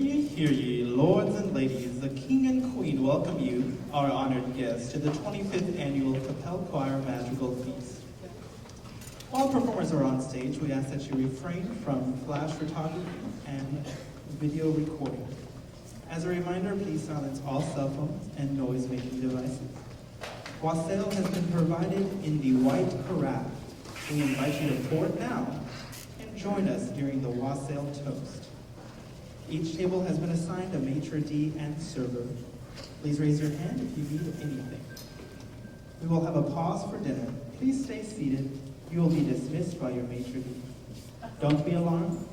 Hear ye, lords and ladies, the king and queen welcome you, our honored guests, to the 25th annual Coppell Madrigals Feast. While performers are on stage, we ask that you refrain from flash photography and video recording. As a reminder, please silence all cell phones and noise-making devices. Wassail has been provided in the white carafe. We invite you to pour it now and join us during the wassail toast. Each table has been assigned a maitre d' and server. Please raise your hand if you need anything. We will have a pause for dinner. Please stay seated. You will be dismissed by your maitre d'. Don't be alarmed.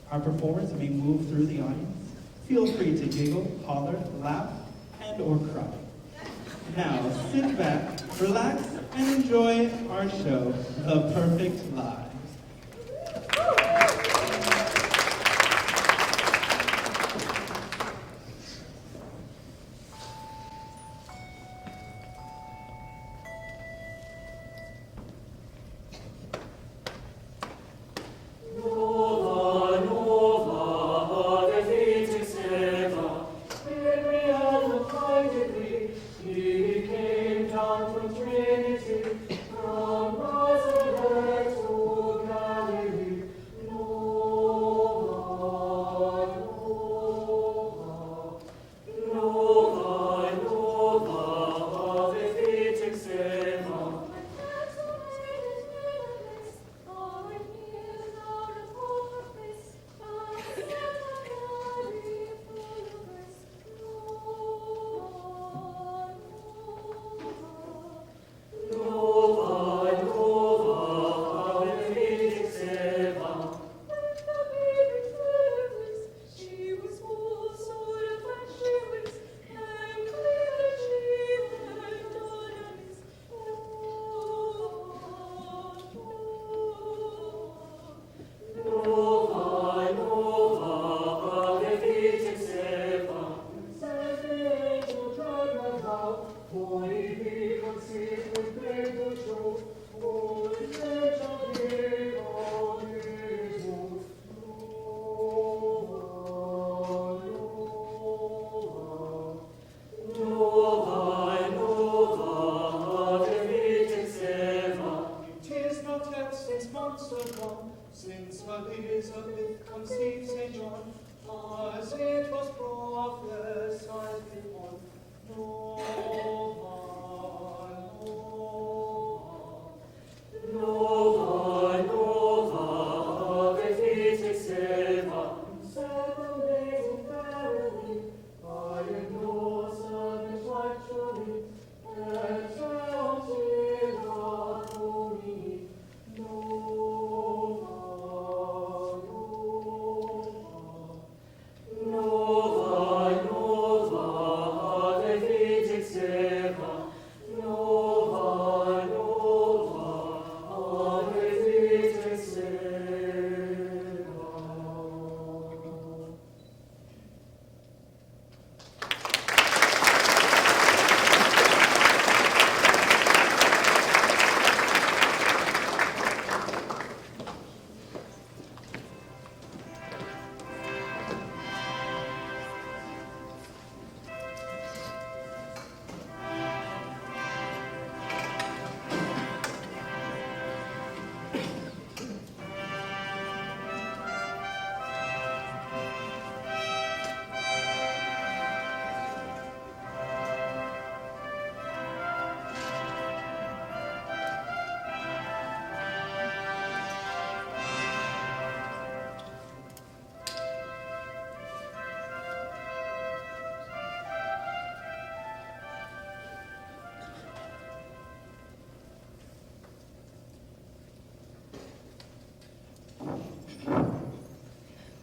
Our performers may move through the audience. Feel free to giggle, holler, laugh, and or cry. Now, sit back, relax, and enjoy our show, The Perfect Lie.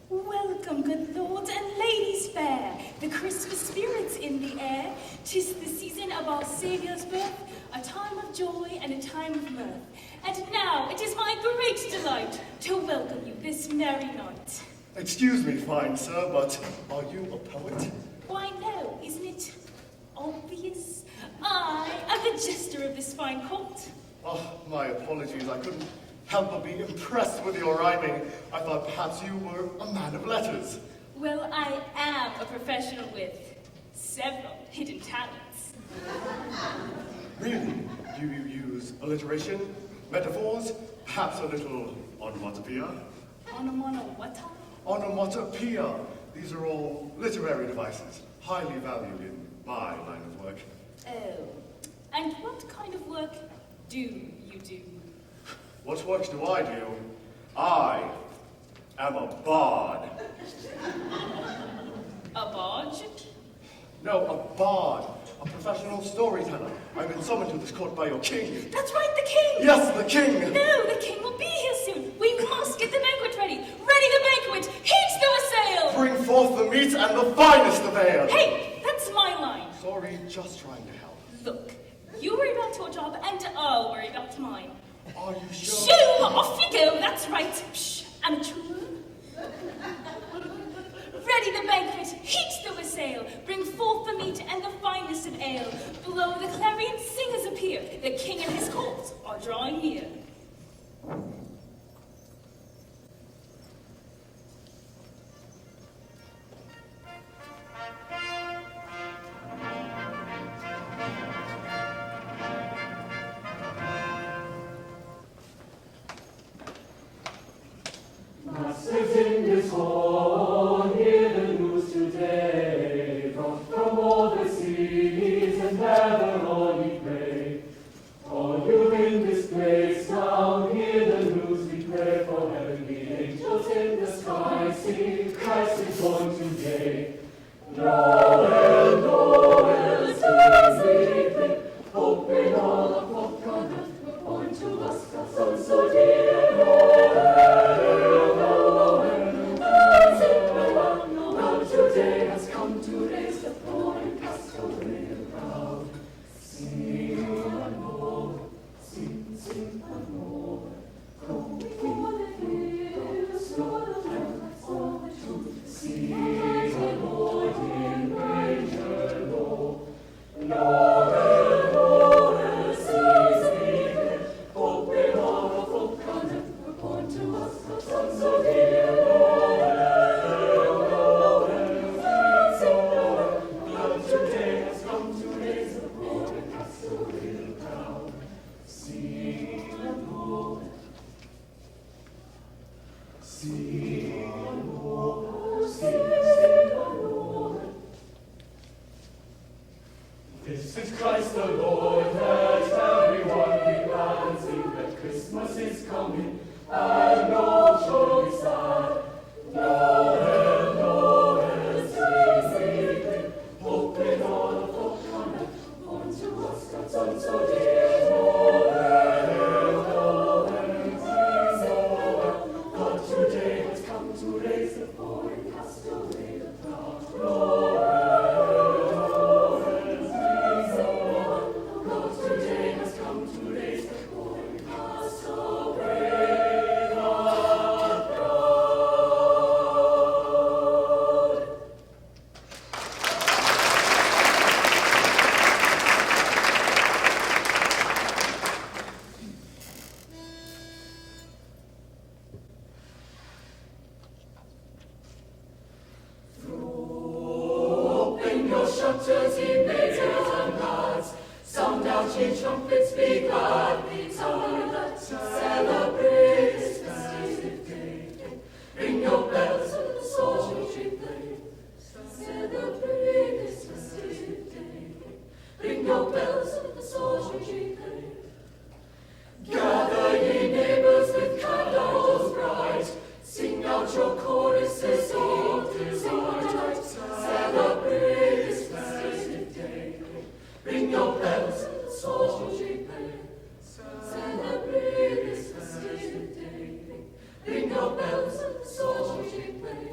Welcome, good lords and ladies fair, the Christmas spirits in the air. 'Tis the season of our Saviour's birth, a time of joy and a time of mirth. And now it is my great delight to welcome you this merry night. Excuse me, fine sir, but are you a poet? Why no, isn't it obvious? I am the jester of this fine court. Oh, my apologies, I couldn't help but be impressed with your rhyming. I thought perhaps you were a man of letters. Well, I am a professional with several hidden talents. Really? Do you use alliteration, metaphors, perhaps a little onomatopoeia? Onomatopoeia? Onomatopoeia. These are all literary devices, highly valued in my line of work. Oh. And what kind of work do you do? What work do? I am a bard. A barge? No, a bard. A professional storyteller. I've been summoned to this court by your king. That's right, the king! Yes, the king! No, the king will be here soon. We must get the banquet ready. Ready the banquet! Heat the wassail! Bring forth the meat and the finest of ale! Hey, that's my line. Sorry, just trying to help. Look, you worry about your job and I'll worry about mine. Are you sure? Shoo! Off you go, that's right. Psh, amateur. Ready the banquet, heat the wassail, bring forth the meat and the finest of ale. Below the clarion singers appear, the king and his court are drawing near. Masters in this hall, hear the news today, from all the seas and ever on ye pray. All you in this place now, hear the news we pray, for heavenly angels in the sky sing, Christ is born today. Noel, Noel, sing we hope in all of what God born to us, the Son so dear, Noel. Today has come to raise the poor and cast away the proud. Sing and more, sing and more. Go before the hills, know the world, all the truth. See the Lord in manger low. Noel, Noel, sing, hope in all of folk God, born to us the Son so dear, Noel. Today has come to raise the poor and cast away the proud. Sing and more, sing and more, sing and more. This is Christ the Lord, let everyone be glad and sing that Christmas is coming, and no shall be sad. Noel, Noel, sing, hope in all of folk on born to us God's Son so dear. Noel, Noel, sing, God today has come to raise the poor and cast away the proud. Noel, Noel, sing, God today has come to raise the poor and cast away the proud. Open your shutters, ye maidens and lads, sound out ye trumpets, be glad, be glad, celebrate this festive day. Ring your bells with the songs ye play, celebrate this festive day. Ring your bells with the songs ye play. Gather ye neighbors with candles bright, sing out your choruses of delight, celebrate this festive day. Ring your bells with the songs ye play, celebrate this festive day. Ring your bells with the songs ye play.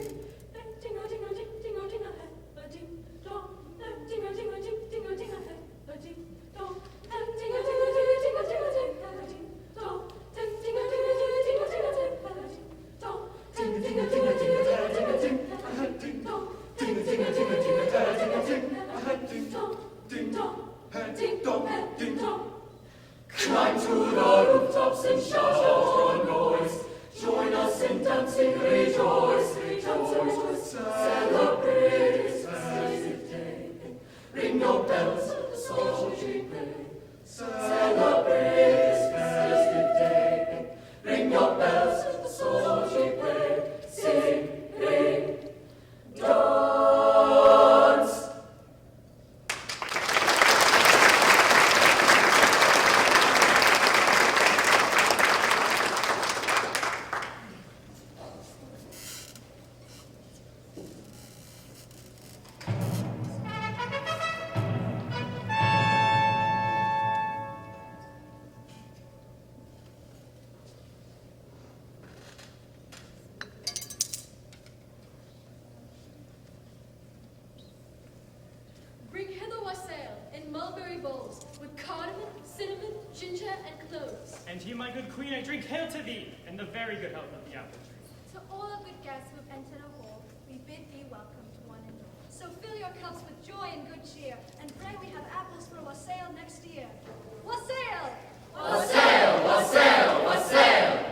Ding a ding a ding ding a ding a ding dong, ding a ding a ding ding a ding a ding dong, ding a ding a ding a ding a ding a ding dong, ding a ding a ding a ding a ding a ding dong, ding a ding a ding a ding a ding a ding ding dong, ding a ding a ding a ding a ding a ding dong, ding dong, ding dong, ding dong. Climb to the rooftops and shout your noise. Join us in dancing, rejoice, rejoice. Celebrate this festive day. Ring your bells, the sultry play. Celebrate this festive day. Ring your bells, the sultry play. Sing, ring, dance. Bring hither wassail in mulberry bowls, with cardamom, cinnamon, ginger, and cloves. And to you, my good queen, I drink hail to thee, and the very good health of the apple tree. To all our good guests who have entered our hall, we bid thee welcome to one and all. So fill your cups with joy and good cheer, and pray we have apples for wassail next year. Wassail! Wassail, wassail, wassail.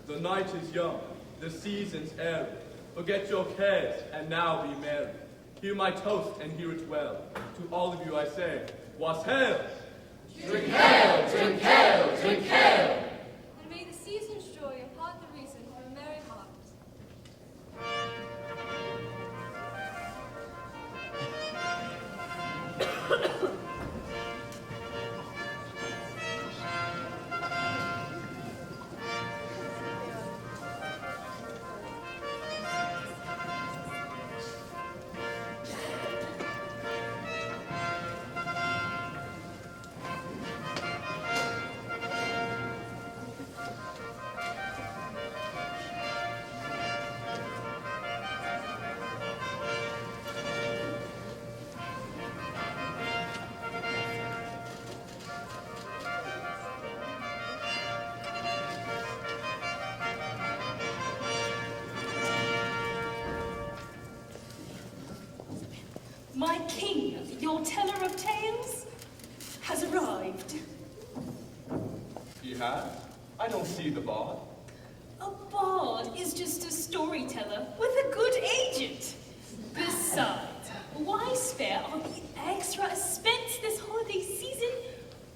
The night is young, the season's airy. Forget your cares, and now be merry. Hear my toast, and hear it well. To all of you I say, wassail! Drink hail, drink hail, drink hail! And may the season's joy impart the reason for a merry heart. ask? I don't see the bard. A bard is just a storyteller with a good agent. Besides, why spare all the extra expense this holiday season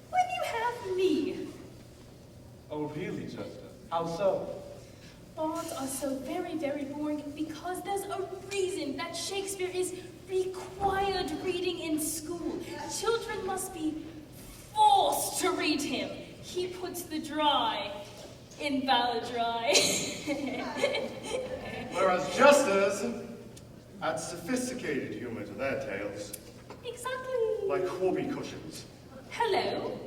when you have me? Oh, really, Chester? How so? Bards are so very, very boring because there's a reason that Shakespeare is required reading in school. Children must be forced to read him. He puts the dry in Balladry. Whereas jesters add sophisticated humor to their tales, Exactly. like whoopee cushions. Hello?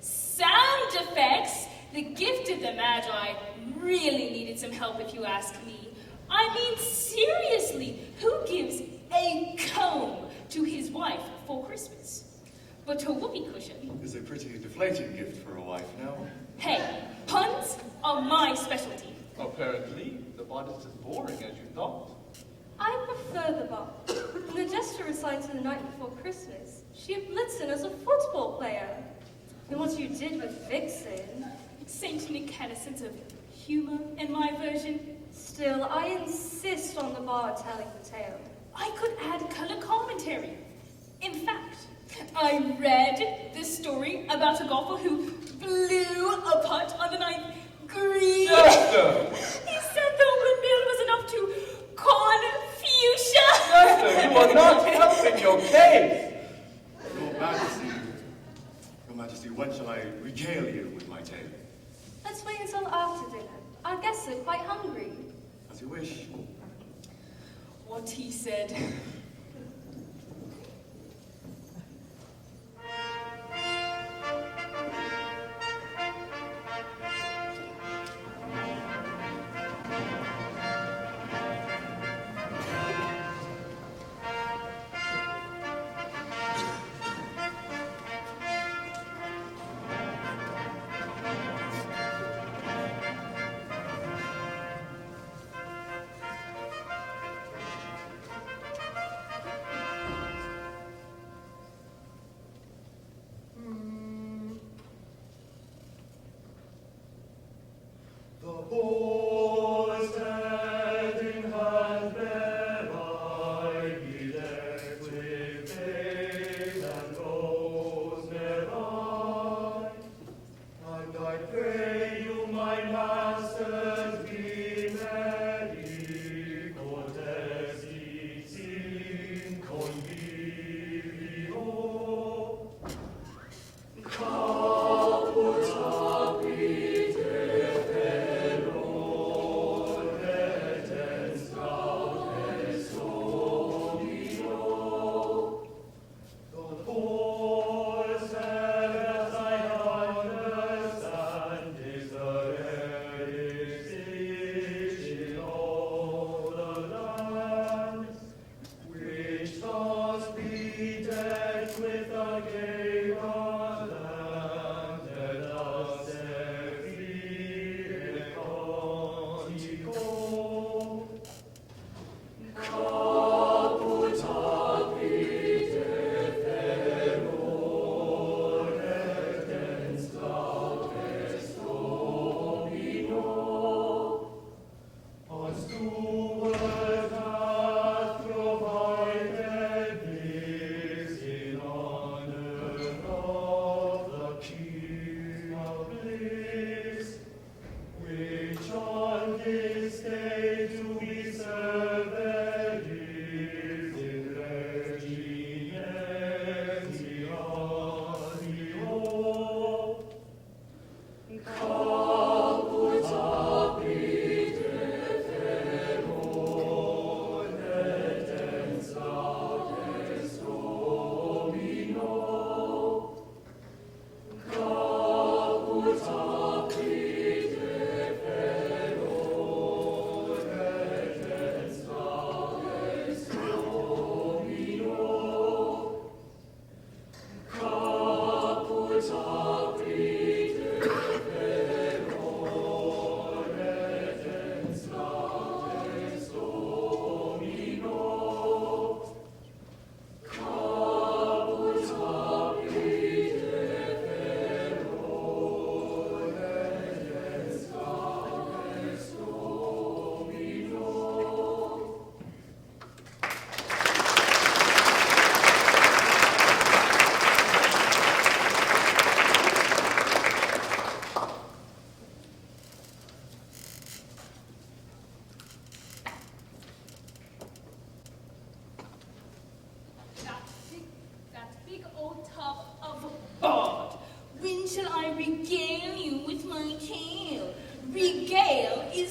Sound effects? The gift of the Magi really needed some help if you ask me. I mean, seriously, who gives a comb to his wife for Christmas? But a whoopee cushion? Is a pretty deflating gift for a wife, no? Hey, puns are my specialty. Apparently, the bard is as boring as you thought. I prefer the bard. When the jester recites the night before Christmas, she had Blitzen as a football player. And what you did with Vixen... Saint Nick had a sense of humor in my version. Still, I insist on the bard telling the tale. I could add color commentary. In fact, I read this story about a golfer who blew a putt on the ninth green. Chester! He said the windmill was enough to confusion. Chester, you are not helping your case! Your Majesty, when shall I regale you with my tale? Let's wait until after dinner. Our guests are quite hungry. As you wish. What he said.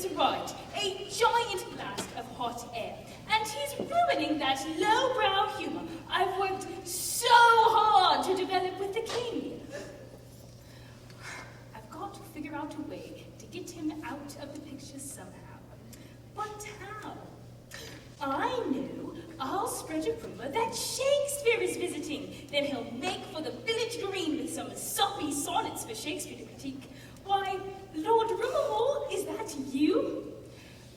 is right. A giant blast of hot air. And he's ruining that lowbrow humor I've worked so hard to develop with the king. I've got to figure out a way to get him out of the picture somehow. But how? I know I'll spread a rumor that Shakespeare is visiting. Then he'll make for the village green with some soppy sonnets for Shakespeare to critique. Why, Lord Rumormore, is that you?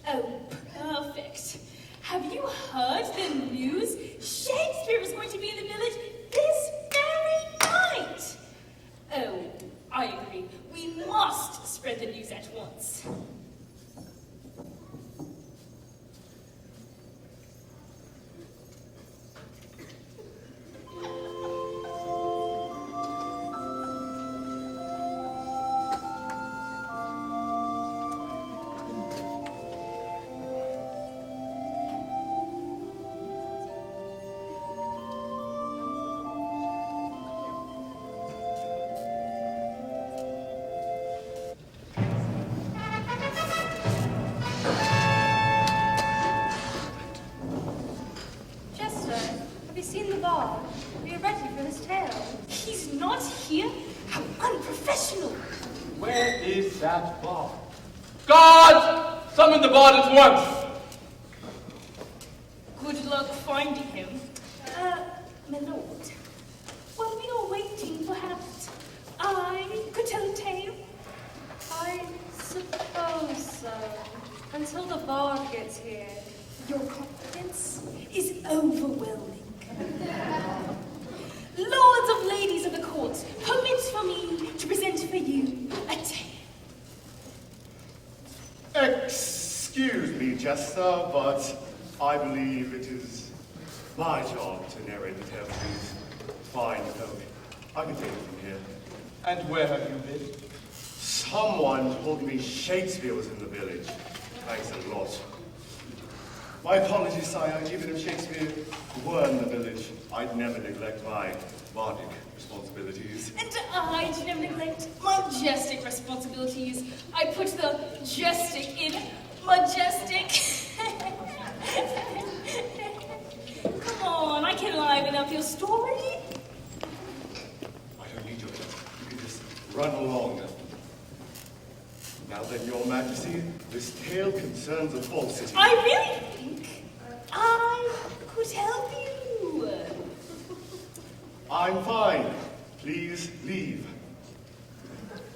Oh, perfect. Have you heard the news? Shakespeare is going to be in the village this very night. Oh, I agree. We must spread the news at once. Summon the bard at once! Good luck finding him. My lord, while we are waiting, perhaps I could tell a tale? I suppose so. Until the bard gets here. Your confidence is overwhelming. Lords of ladies of the court, permit for me to present for you a tale. Excuse me, Jester, but I believe it is my job to narrate the tale of these fine folk. I can take it from here. And where have you been? Someone told me Shakespeare was in the village. Thanks a lot. My apologies, sire. Even if Shakespeare were in the village, I'd never neglect my bardic responsibilities. And I'd never neglect my majestic responsibilities. I put the jesting in majestic. Come on, I can liven up your story. I don't need your help. You can just run along. Now then, your majesty, this tale concerns a false city. I really think I could help you. I'm fine. Please leave.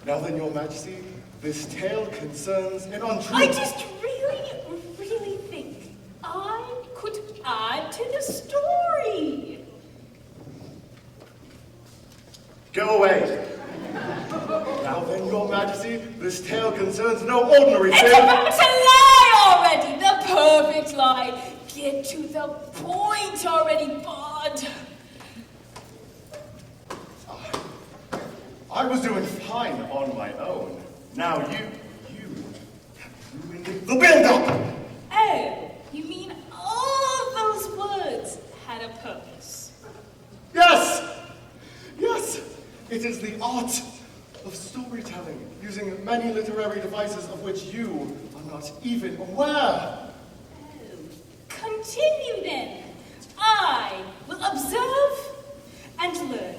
Now then, your majesty, this tale concerns an untruth. I just really think I could add to the story. Go away. Now then, your majesty, this tale concerns no ordinary It's tale. about to lie already, the perfect lie. Get to the point already, bud. I was doing fine on my own. Now you have ruined the build-up. Oh, you mean all those words had a purpose? Yes! Yes! It is the art of storytelling, using many literary devices of which you are not even aware. Oh, continue then. I will observe and learn.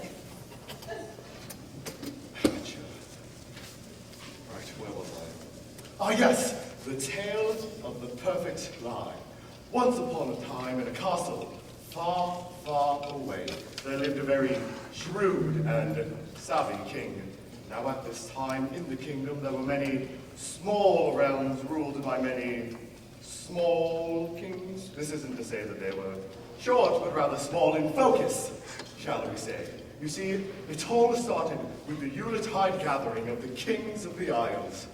Right, where was I? Ah, yes, the tale of the perfect lie. Once upon a time in a castle far, far away, there lived a very shrewd and savvy king. Now at this time in the kingdom there were many small realms ruled by many small kings. This isn't to say that they were short, but rather small in focus, shall we say. You see, it all started with the Yuletide gathering of the kings of the Isles.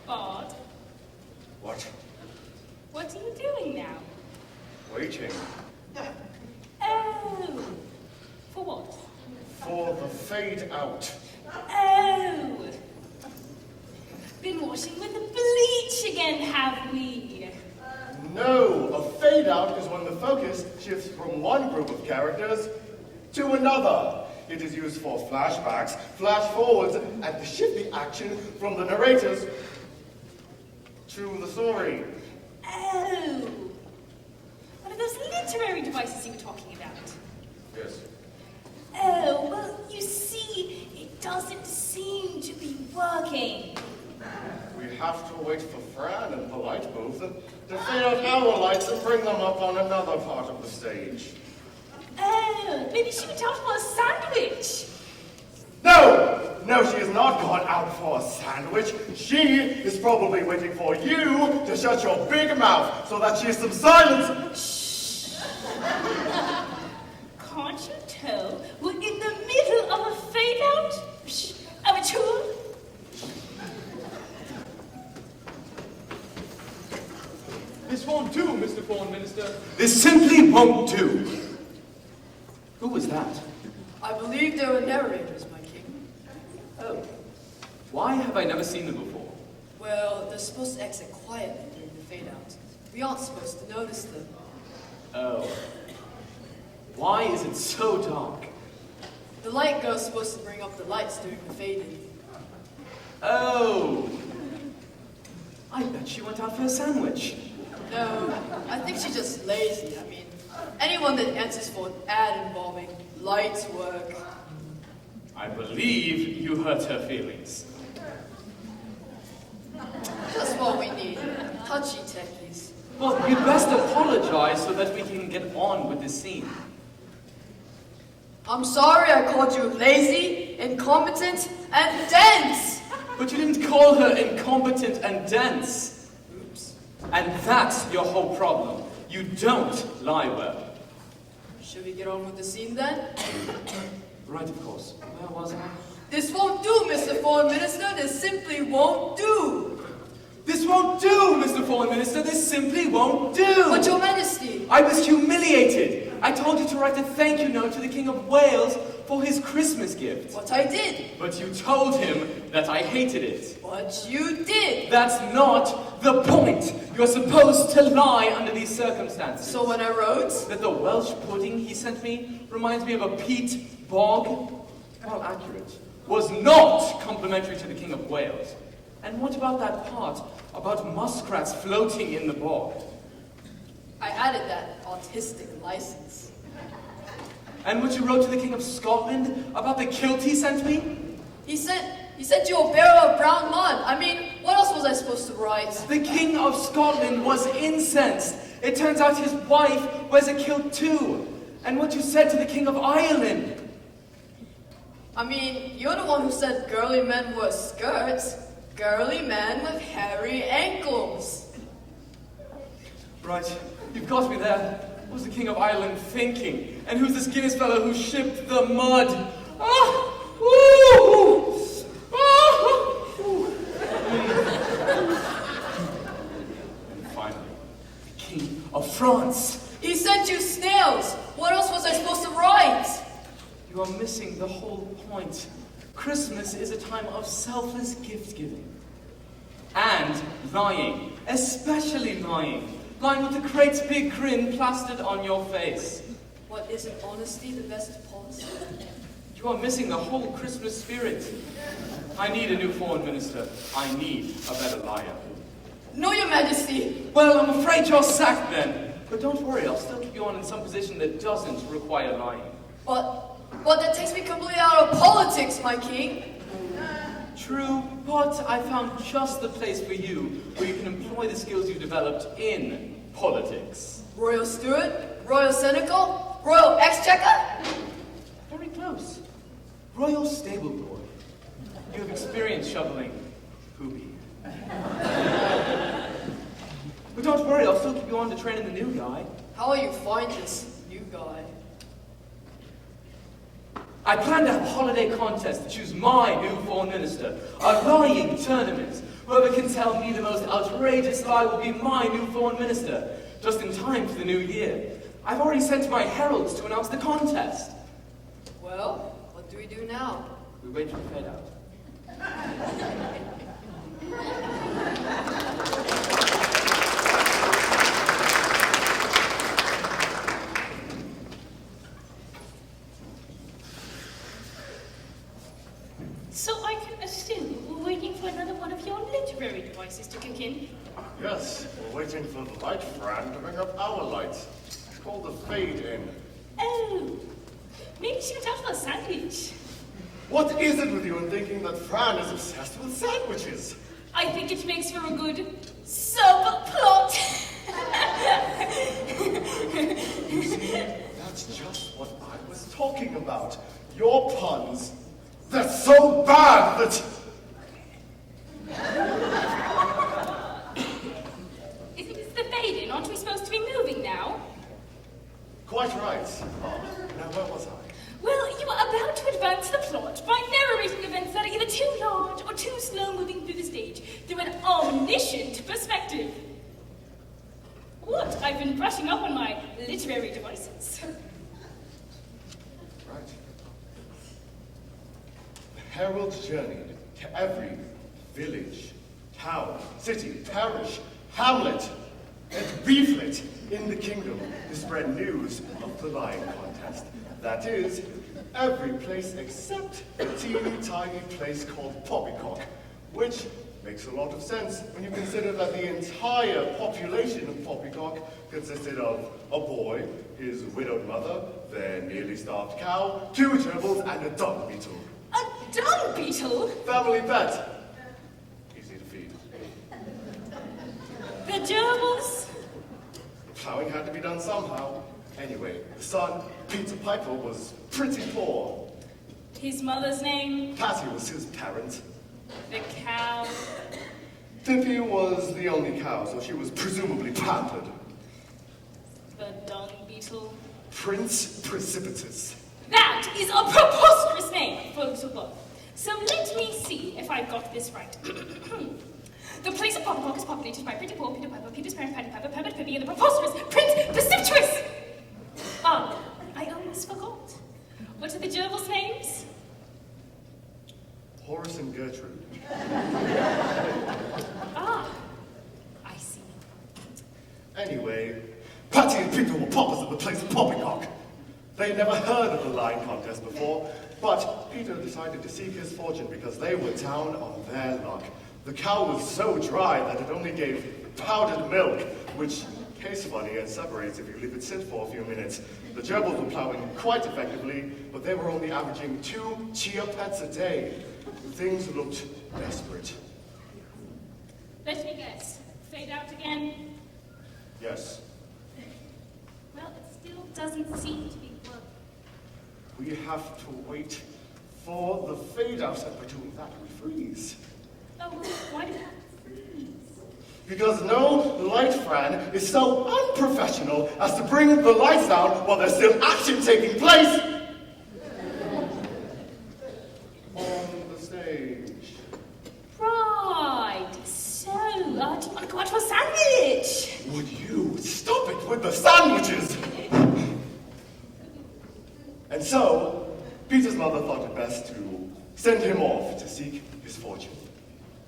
Bard, What? what are you doing now? Waiting Oh, for what? for the fade out. Oh, been washing with the bleach again, have we? No, a fade out is when the focus shifts from one group of characters to another. It is used for flashbacks, flash forwards, and to shift the action from the narrators to the story. Oh, one of those literary devices you were talking about. Yes. Oh, well, you see, it doesn't seem to be working. We have to wait for Fran and Polite Booth to figure out our lights and bring them up on another part of the stage. Oh, maybe she went out for a sandwich. No! No, she has not gone out for a sandwich. She is probably waiting for you to shut your big mouth so that she has some silence. Can't you tell we're in the middle of a fade-out? Of a tour? This won't do, Mr. Foreign Minister. This simply won't do. Who was that? I believe they were narrators, my king. Oh. Why have I never seen them before? Well, they're supposed to exit quietly during the fade-out. We aren't supposed to notice them. Oh. Why is it so dark? The light girl's supposed to bring up the lights during the fade-in. Oh. I bet she went out for a sandwich. No, I think she's just lazy. I mean, anyone that answers for an ad involving lights work. I believe you hurt her feelings. Just what we need. Touchy techies. Well, you'd best apologize so that we can get on with the scene. I'm sorry I called you lazy, incompetent, and dense! But you didn't call her incompetent and dense. Oops. And that's your whole problem. You don't lie well. Should we get on with the scene then? Right, of course. Where was I? This won't do, Mr. Foreign Minister. This simply won't do. This won't do, Mr. Foreign Minister. This simply won't do. But Your Majesty. I was humiliated. I told you to write a thank you note to the King of Wales for his Christmas gift. What I did. But you told him that I hated it. What you did. That's not the point. You're supposed to lie under these circumstances. So when I wrote that the Welsh pudding he sent me reminds me of a peat bog, while accurate, was not complimentary to the King of Wales. And what about that part about muskrats floating in the bog? I added that artistic license. And what you wrote to the King of Scotland about the kilt he sent me? He sent you a barrel of brown mud. I mean, what else was I supposed to write? The King of Scotland was incensed. It turns out his wife wears a kilt too. And what you said to the King of Ireland? I mean, you're the one who said girly men wear skirts. Girly men with hairy ankles. Right, you've got me there. What was the King of Ireland thinking? And who's this Guinness fellow who shipped the mud? Ah! Ooh! Ah! Ooh. And finally, the King of France. He sent you snails. What else was I supposed to write? You are missing the whole point. Christmas is a time of selfless gift-giving. And lying. Especially lying. Lying with a great big grin plastered on your face. What, isn't honesty the best policy? You are missing the whole Christmas spirit. I need a new foreign minister. I need a better liar. No, Your Majesty. Well, I'm afraid you're sacked then. But don't worry, I'll still keep you on in some position that doesn't require lying. But that takes me completely out of politics, my king. True, but I found just the place for you where you can employ the skills you developed in politics. Royal Steward? Royal Senecal? Royal Exchequer? Very close. Royal Stable Boy. You have experience shoveling poopy. But don't worry, I'll still keep you on to train in the new guy. How will you find this new guy? I plan to have a holiday contest to choose my new foreign minister. A lying tournament. Whoever can tell me the most outrageous lie will be my new foreign minister. Just in time for the new year. I've already sent my heralds to announce the contest. Well, what do we do now? We wait for the fade out. So I can assume we're waiting for another one of your literary devices to kick in Yes, we're waiting for the light Fran to bring up our lights. It's called the fade-in. Oh, maybe she went out for a sandwich. What is it with you in thinking that Fran is obsessed with sandwiches? I think it makes for a good subplot. You see, that's just what I was talking about. Your puns, they're so bad that... If it is the fade-in, aren't we supposed to be moving now? Quite right. Now where was I? Well, you are about to advance the plot by narrating events that are either too large or too slow moving through the stage through an omniscient perspective. What? I've been brushing up on my literary devices. Right. The herald journeyed to every village, town, city, parish, hamlet, and beeflet in the kingdom to spread news of the lying contest. That is, every place except a teeny tiny place called Poppycock, which makes a lot of sense when you consider that the entire population of Poppycock consisted of a boy, his widowed mother, their nearly starved cow, 2 gerbils, and a dung beetle. A dung beetle? Family pet. Easy to feed. The gerbils? Plowing had to be done somehow. Anyway, the son, Peter Piper, was pretty poor. His mother's name? Patty was his parent. The cow? Dippy was the only cow, so she was presumably pampered. The dung beetle? Prince Precipitous. That is a preposterous name for a little boy. So let me see if I've got this right. The place of Poppycock is populated by Pretty Poor, Peter Piper, Peter's parent, Patty Piper, Pepper Pippi, and the preposterous Prince Precipitous! Ah, I almost forgot. What are the gerbils' names? Horace and Gertrude. Ah, I see. Anyway, Patty and Peter were paupers at the place of Poppycock. They'd never heard of the lying contest before, but Peter decided to seek his fortune because they were down on their luck. The cow was so dry that it only gave powdered milk, which tastes funny and separates if you leave it sit for a few minutes. The gerbils were plowing quite effectively, but they were only averaging 2 chia pets a day. Things looked desperate. Let me guess. Fade out again? Yes. Well, it still doesn't seem to be working. We have to wait for the fade out, and by doing that we freeze. Oh, well, why do we have to freeze? Because no light Fran is so unprofessional as to bring the lights down while there's still action taking place on the stage. Right. So, do you want to go out for a sandwich? Would you stop it with the sandwiches? And so, Peter's mother thought it best to send him off to seek his fortune.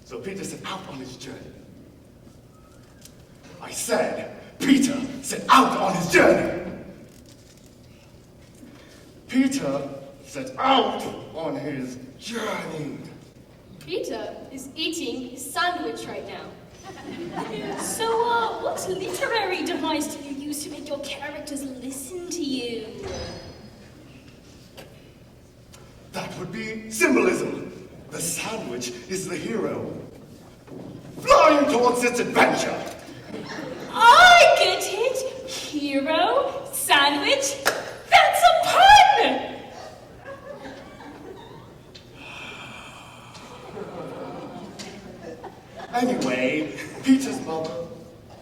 So Peter set out on his journey. I said, Peter set out on his journey. Peter set out on his journey. Peter is eating his sandwich right now. So, what literary device do you use to make your characters listen to you? That would be symbolism. The sandwich is the hero, flying towards its adventure. I get it! Hero, sandwich, that's a pun! Anyway, Peter's mother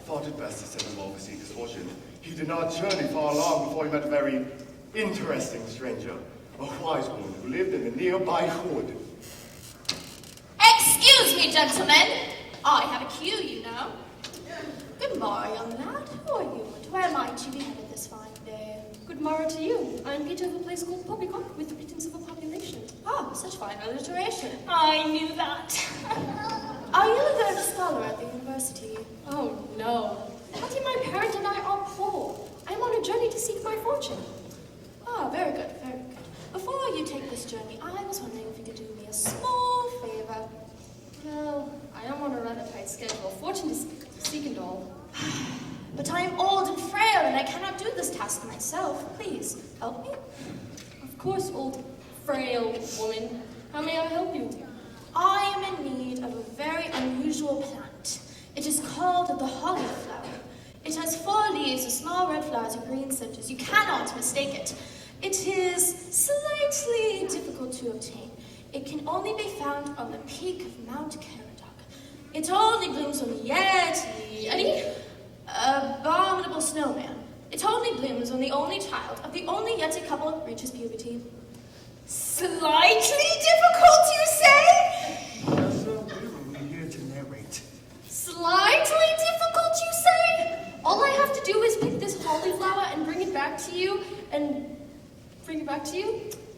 thought it best to send him off to seek his fortune. He did not journey far along before he met a very interesting stranger, a wise woman who lived in a nearby hood. Excuse me, gentlemen. I have a cue, you know. Good morrow, young lad. Who are you, and where might you be headed this fine day? Good morrow to you. I'm Peter of a place called Poppycock, with the pittance of a population. Ah, such fine alliteration. I knew that. Are you a learned scholar at the university? Oh, no. Patty, my parent, and I are poor. I'm on a journey to seek my fortune. Ah, very good, very good. Before you take this journey, I was wondering if you could do me a small favor. Well, I am on a rather tight schedule. Fortune to seek. But I am old and frail, and I cannot do this task myself. Please, help me. Of course, old, frail woman. How may I help you? I am in need of a very unusual plant. It is called the hollyflower. It has 4 leaves with small red flowers and green centers. You cannot mistake it. It is slightly difficult to obtain. It can only be found on the peak of Mount Caradoc. It only blooms on the Yeti, abominable snowman. It only blooms when the only child of the only Yeti couple reaches puberty. Slightly difficult, you say? Yes, sir, we're only here to narrate. Slightly difficult, you say? All I have to do is pick this hollyflower and bring it back to you,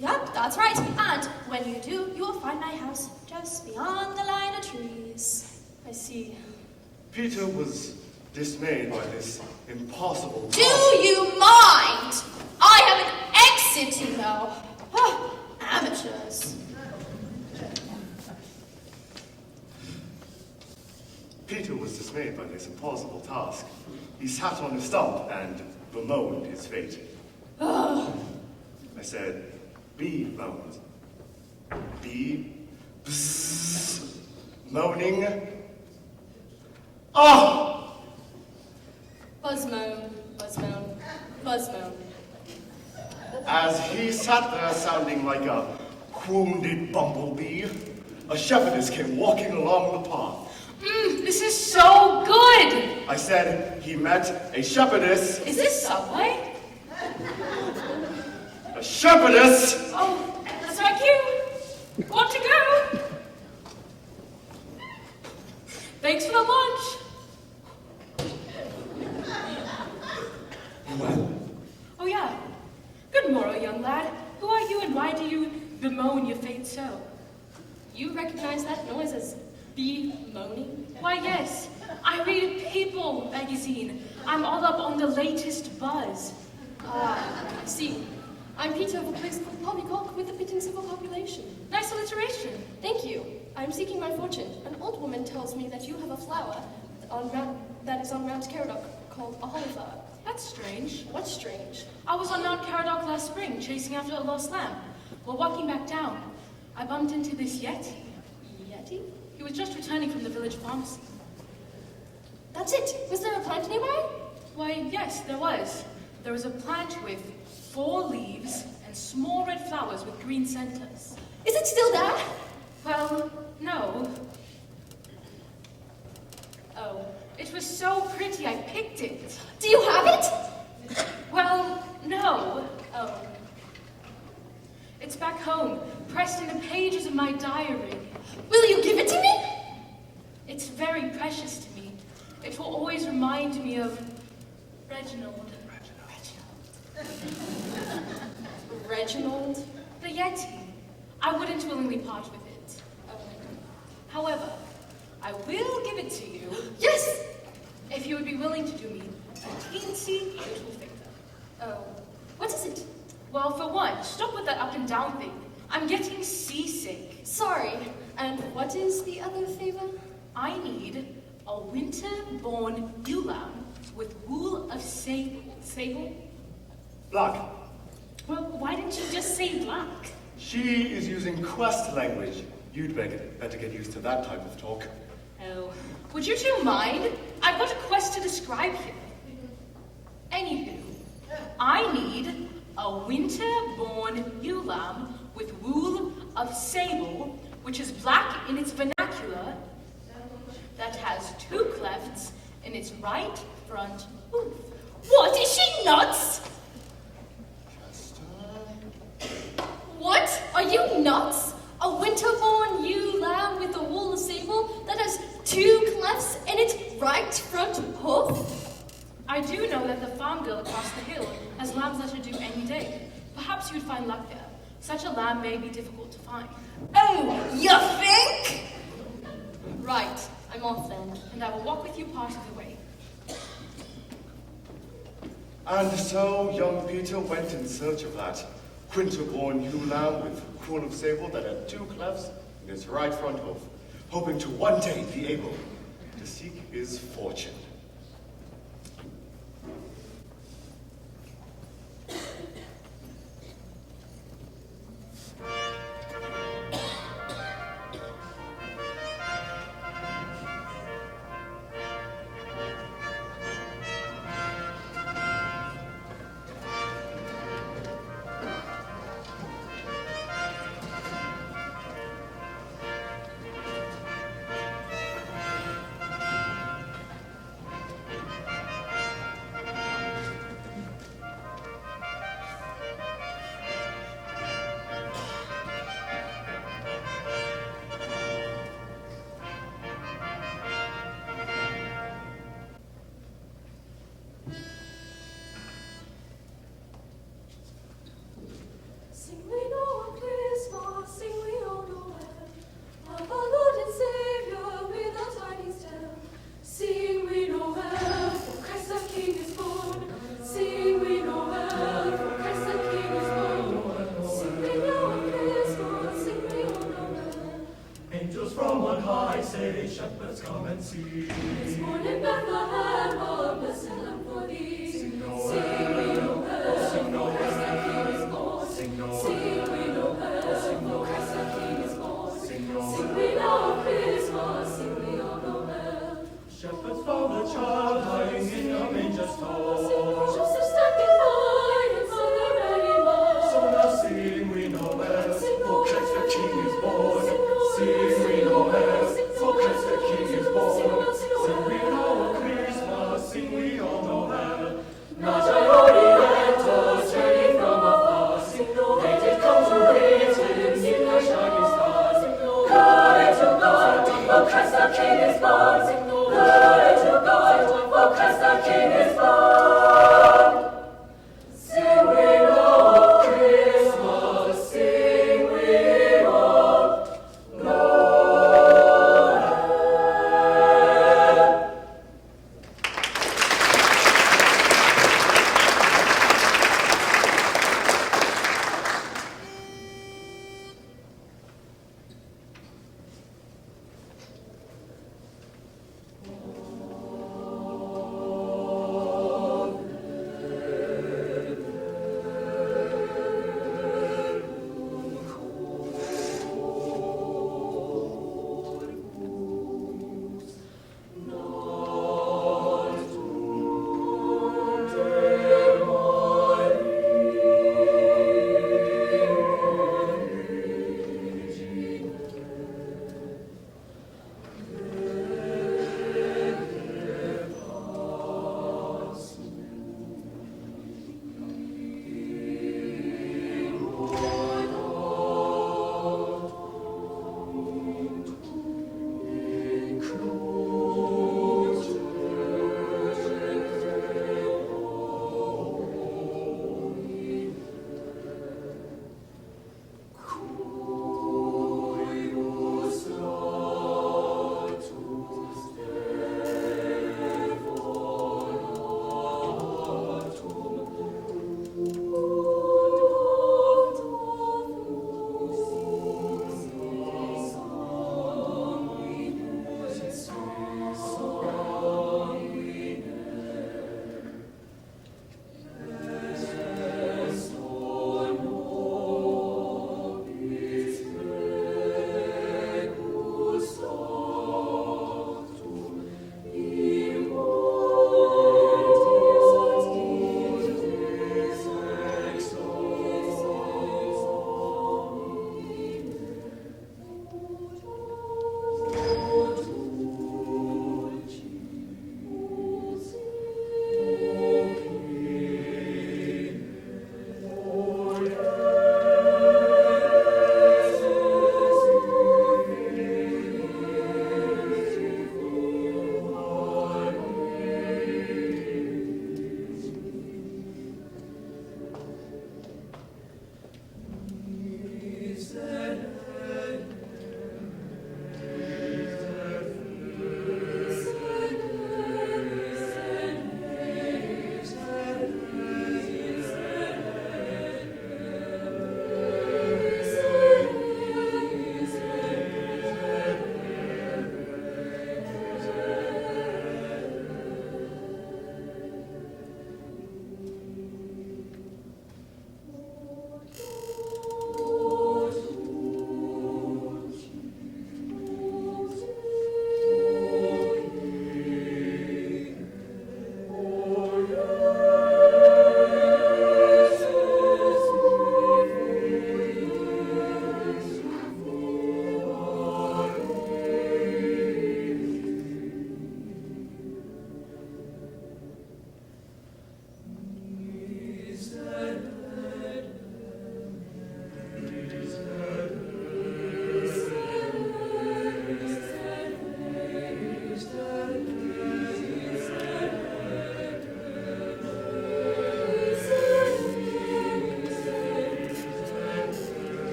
Yep, that's right. And when you do, you will find my house just beyond the line of trees. I see. Peter was dismayed by this impossible Do you mind? I have an exit, you know. Oh, amateurs. Peter was dismayed by this impossible task. He sat on his stump and bemoaned his fate. I said, be moaned. Be bzzz, moaning. Ah! Buzz moan, buzz moan, buzz moan. As he sat there sounding like a wounded bumblebee, a shepherdess came walking along the path. This is so good! I said he met a shepherdess. Is this Subway? A shepherdess! Oh, that's my cue. Want to go? Thanks for the lunch. Oh yeah. Good morrow, young lad. Who are you and why do you bemoan your fate so? You recognize that noise as bemoaning? Why yes. I read People magazine. I'm all up on the latest buzz. I see. I'm Peter of a place called Poppycock with a fitting civil population. Nice alliteration. Thank you. I'm seeking my fortune. An old woman tells me that you have a flower that is on Mount Caradoc called a hollyflower. That's strange. What's strange? I was on Mount Caradoc last spring, chasing after a lost lamb. While walking back down, I bumped into this Yeti. Yeti? He was just returning from the village pharmacy. That's it. Was there a plant nearby? Why, yes, there was. There was a plant with 4 leaves and small red flowers with green centers. Is it still there? Well, no. Oh, it was so pretty I picked it. Do you have it? Well, no. Oh. It's back home, pressed in the pages of my diary. Will you give it to me? It's very precious to me. It will always remind me of Reginald. Reginald? The Yeti. I wouldn't willingly part with it. However, I will give it to you. Yes! If you would be willing to do me a teensy little favor. Oh. What is it? Well, for one, stop with that up and down thing. I'm getting seasick. Sorry. And what is the other favor? I need a winter-born ewe lamb with wool of sable. Black. Well, why didn't you just say black? She is using quest language. You'd better get used to that type of talk. Oh, would you two mind? I've got a quest to describe here. Anywho, I need a winter-born ewe lamb with wool of sable, which is black in its vernacular, that has 2 clefts in its right front hoof. What, is she nuts? What? Are you nuts? A winter-born ewe lamb with a wool of sable that has 2 clefts in its right front hoof? I do know that the farm girl across the hill has lambs that are due any day. Perhaps you'd find luck there. Such a lamb may be difficult to find. Oh, you think? Right. I'm off then. And I will walk with you part of the way. And so young Peter went in search of that winter-born ewe lamb with wool of sable that had 2 clefts in its right front hoof, hoping to one day be able to seek his fortune.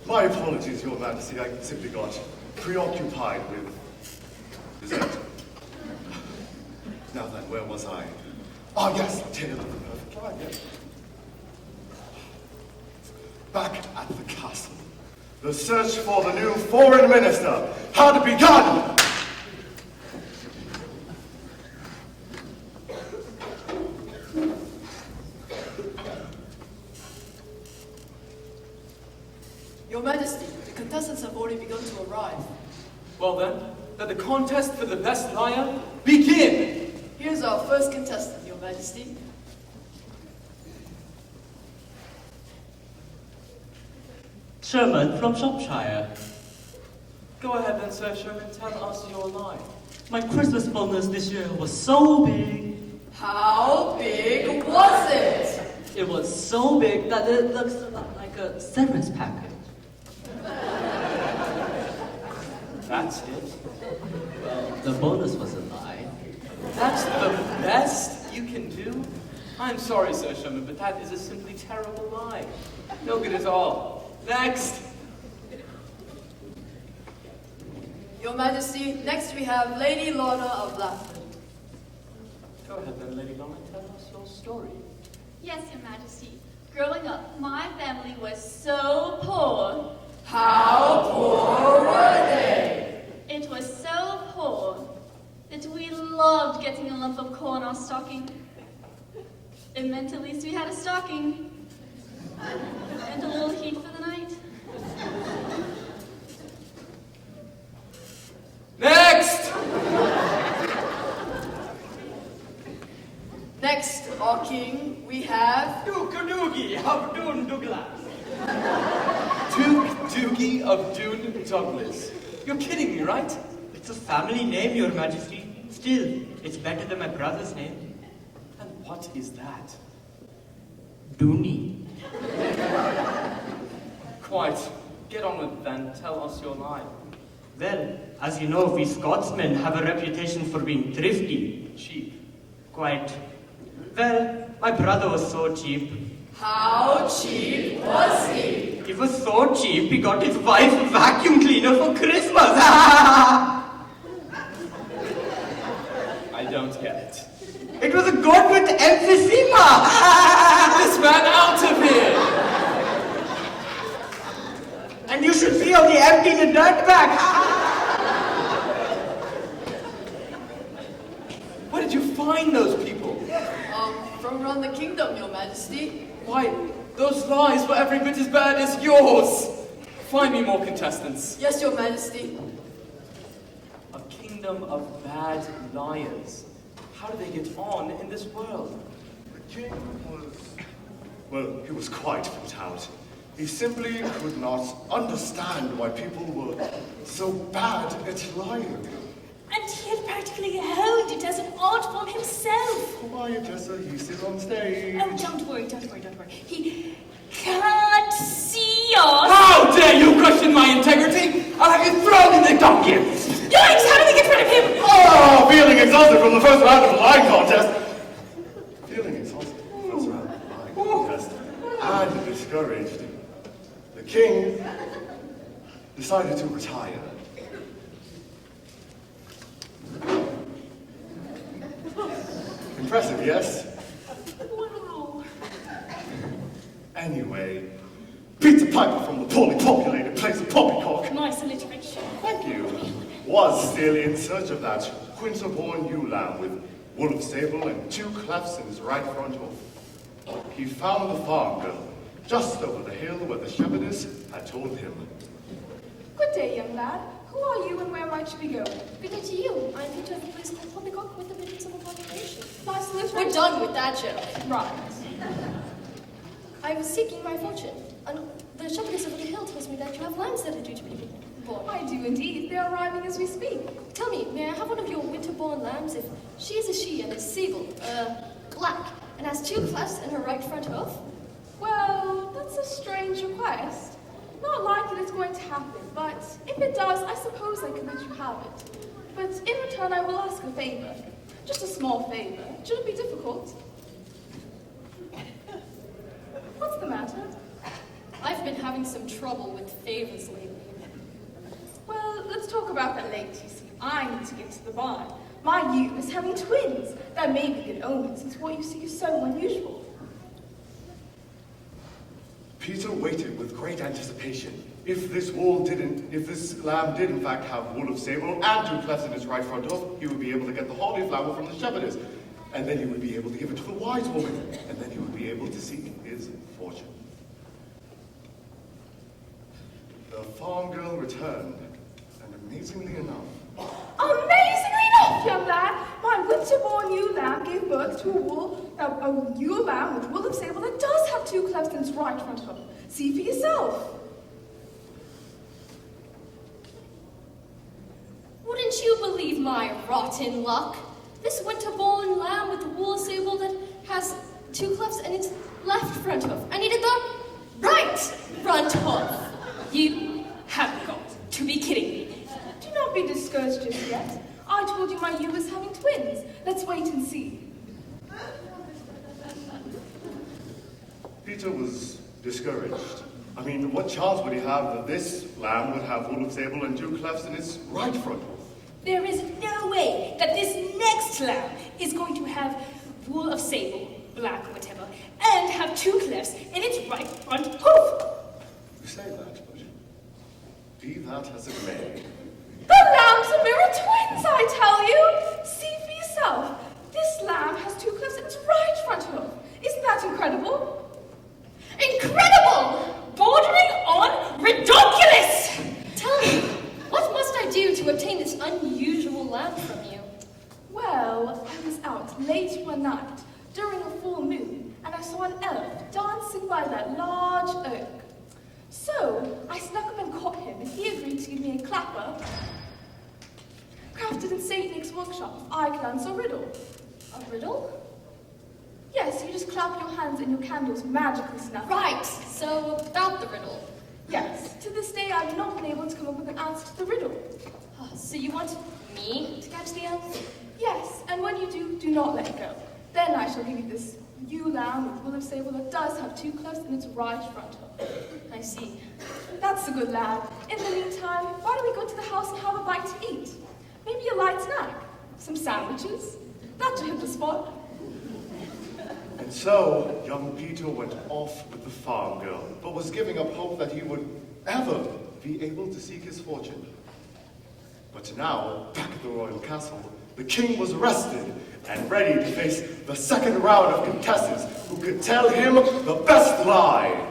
My apologies, Your Majesty. I simply got preoccupied with dessert. Now then, where was I? Ah, yes, the tale of the perfect line, yes. Back at the castle, the search for the new foreign minister had begun! Your Majesty, the contestants have already begun to arrive. Well then, let the contest for the best liar begin! Here's our first contestant, Your Majesty. Sherman from Shropshire. Go ahead then, Sir Sherman, tell us your lie. My Christmas bonus this year was so big. How big was it? It was so big that it looks like a severance package. That's it? Well, the bonus was a lie. That's the best you can do? I'm sorry, Sir Sherman, but that is a simply terrible lie. No good at all. Next! Your Majesty, next we have Lady Lorna of Blackford. Go ahead then, Lady Lorna, tell us your story. Yes, Your Majesty. Growing up, my family was so poor. How poor were they? It was so poor that we loved getting a lump of coal in our stocking. It meant at least we had a stocking and a little heat for the night. Next! Next, our king, we have Duke Doogie of Doon Douglas. Duke Doogie of Doon Douglas. You're kidding me, right? It's a family name, Your Majesty. Still, it's better than my brother's name. And what is that? Dooney. Quite. Get on with it then. Tell us your lie. Well, as you know, we Scotsmen have a reputation for being thrifty. Cheap. Quite. Well, my brother was so cheap. How cheap was he? He was so cheap, he got his wife a vacuum cleaner for Christmas. I don't get it. It was a goat with emphysema. Get this man out of here! And you should see how they empty the dirt bag. Where did you find those people? From around the kingdom, Your Majesty. Why, those lies were every bit as bad as yours. Find me more contestants. Yes, Your Majesty. A kingdom of bad liars. How do they get on in this world? The king was... well, he was quite put out. He simply could not understand why people were so bad at lying. And he had practically honed it as an art form himself. Quiet, Tessa, he's still on stage. Oh, don't worry. He can't see us. How dare you question my integrity? I'll have you thrown in the dungeon! Yikes, how do we get rid of him? Oh, feeling exhausted from the first round of the lying contest. Feeling exhausted from the first round of the lying contest. And discouraged. The king decided to retire. Impressive, yes? Wow. Anyway, Peter Piper from the poorly populated place of Poppycock. Nice alliteration. Thank you. Was still in search of that winter-born ewe lamb with wolf sable and 2 clefts in his right front hoof. He found the farm girl just over the hill where the shepherdess had told him. Good day, young lad. Who are you and where might you be going? Good day to you. I'm Peter of the place called Poppycock with the victims of a population. Nice alliteration. We're done with that joke. Right. I was seeking my fortune, and the shepherdess over the hill tells me that you have lambs that are due to be born. I do indeed. They are arriving as we speak. Tell me, may I have one of your winter-born lambs if she is a she and is sable, black, and has 2 clefts in her right front hoof? Well, that's a strange request. Not likely it's going to happen, but if it does, I suppose I can let you have it. But in return, I will ask a favor. Just a small favor. Should it be difficult? What's the matter? I've been having some trouble with favors lately. Well, let's talk about that later, you see. I need to get to the barn. My ewe is having twins. That may be good omen, since what you see is so unusual. Peter waited with great anticipation. If this lamb did in fact have wool of sable and 2 clefts in its right front hoof, he would be able to get the holy flower from the shepherdess. And then he would be able to give it to the wise woman. And then he would be able to seek his fortune. The farm girl returned, and amazingly enough, young lad, my winter-born ewe lamb gave birth to a ewe lamb with wool of sable that does have 2 clefts in its right front hoof. See for yourself. Wouldn't you believe my rotten luck? This winter-born lamb with the wool sable that has 2 clefts in its left front hoof. I needed the right front hoof. You have got to be kidding me. Do not be discouraged just yet. I told you my ewe was having twins. Let's wait and see. Peter was discouraged. I mean, what chance would he have that this lamb would have wool of sable and 2 clefts in its right front hoof? There is no way that this next lamb is going to have wool of sable, black or whatever, and have 2 clefts in its right front hoof. You say that, but be that as it may. The lambs are mirror twins, I tell you! See for yourself. This lamb has 2 clefts in its right front hoof. Isn't that incredible? Incredible! Bordering on ridiculous! Tell me, what must I do to obtain this unusual lamb from you? Well, I was out late one night during a full moon, and I saw an elf dancing by that large oak. So, I snuck up and caught him, and he agreed to give me a clapper crafted in St. Nick's workshop if I could answer a riddle. A riddle? Yes, you just clap your hands and your candles magically snuff. Right, so about the riddle. Yes, to this day I've not been able to come up with an answer to the riddle. So you want me to catch the elf? Yes, and when you do, do not let go. Then I shall give you this ewe lamb with wool of sable that does have 2 clefts in its right front hoof. I see. That's a good lad. In the meantime, why don't we go to the house and have a bite to eat? Maybe a light snack. Some sandwiches. That should hit the spot. And so, young Peter went off with the farm girl, but was giving up hope that he would ever be able to seek his fortune. But now, back at the royal castle, the king was rested and ready to face the second round of contestants who could tell him the best lie.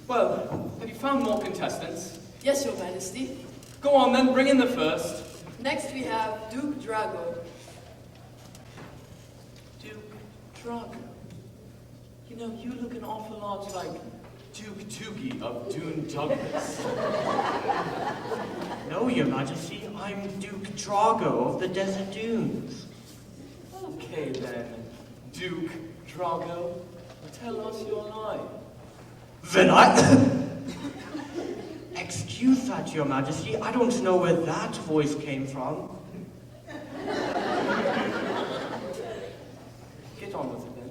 Well, have you found more contestants? Yes, Your Majesty. Go on then, bring in the first. Next we have Duke Drago. Duke Drago? You know, you look an awful lot like Duke Toogie of Dune Douglas. No, Your Majesty, I'm Duke Drago of the Desert Dunes. Okay then, Duke Drago, tell us your lie. Then I... Excuse that, Your Majesty, I don't know where that voice came from. Get on with it then.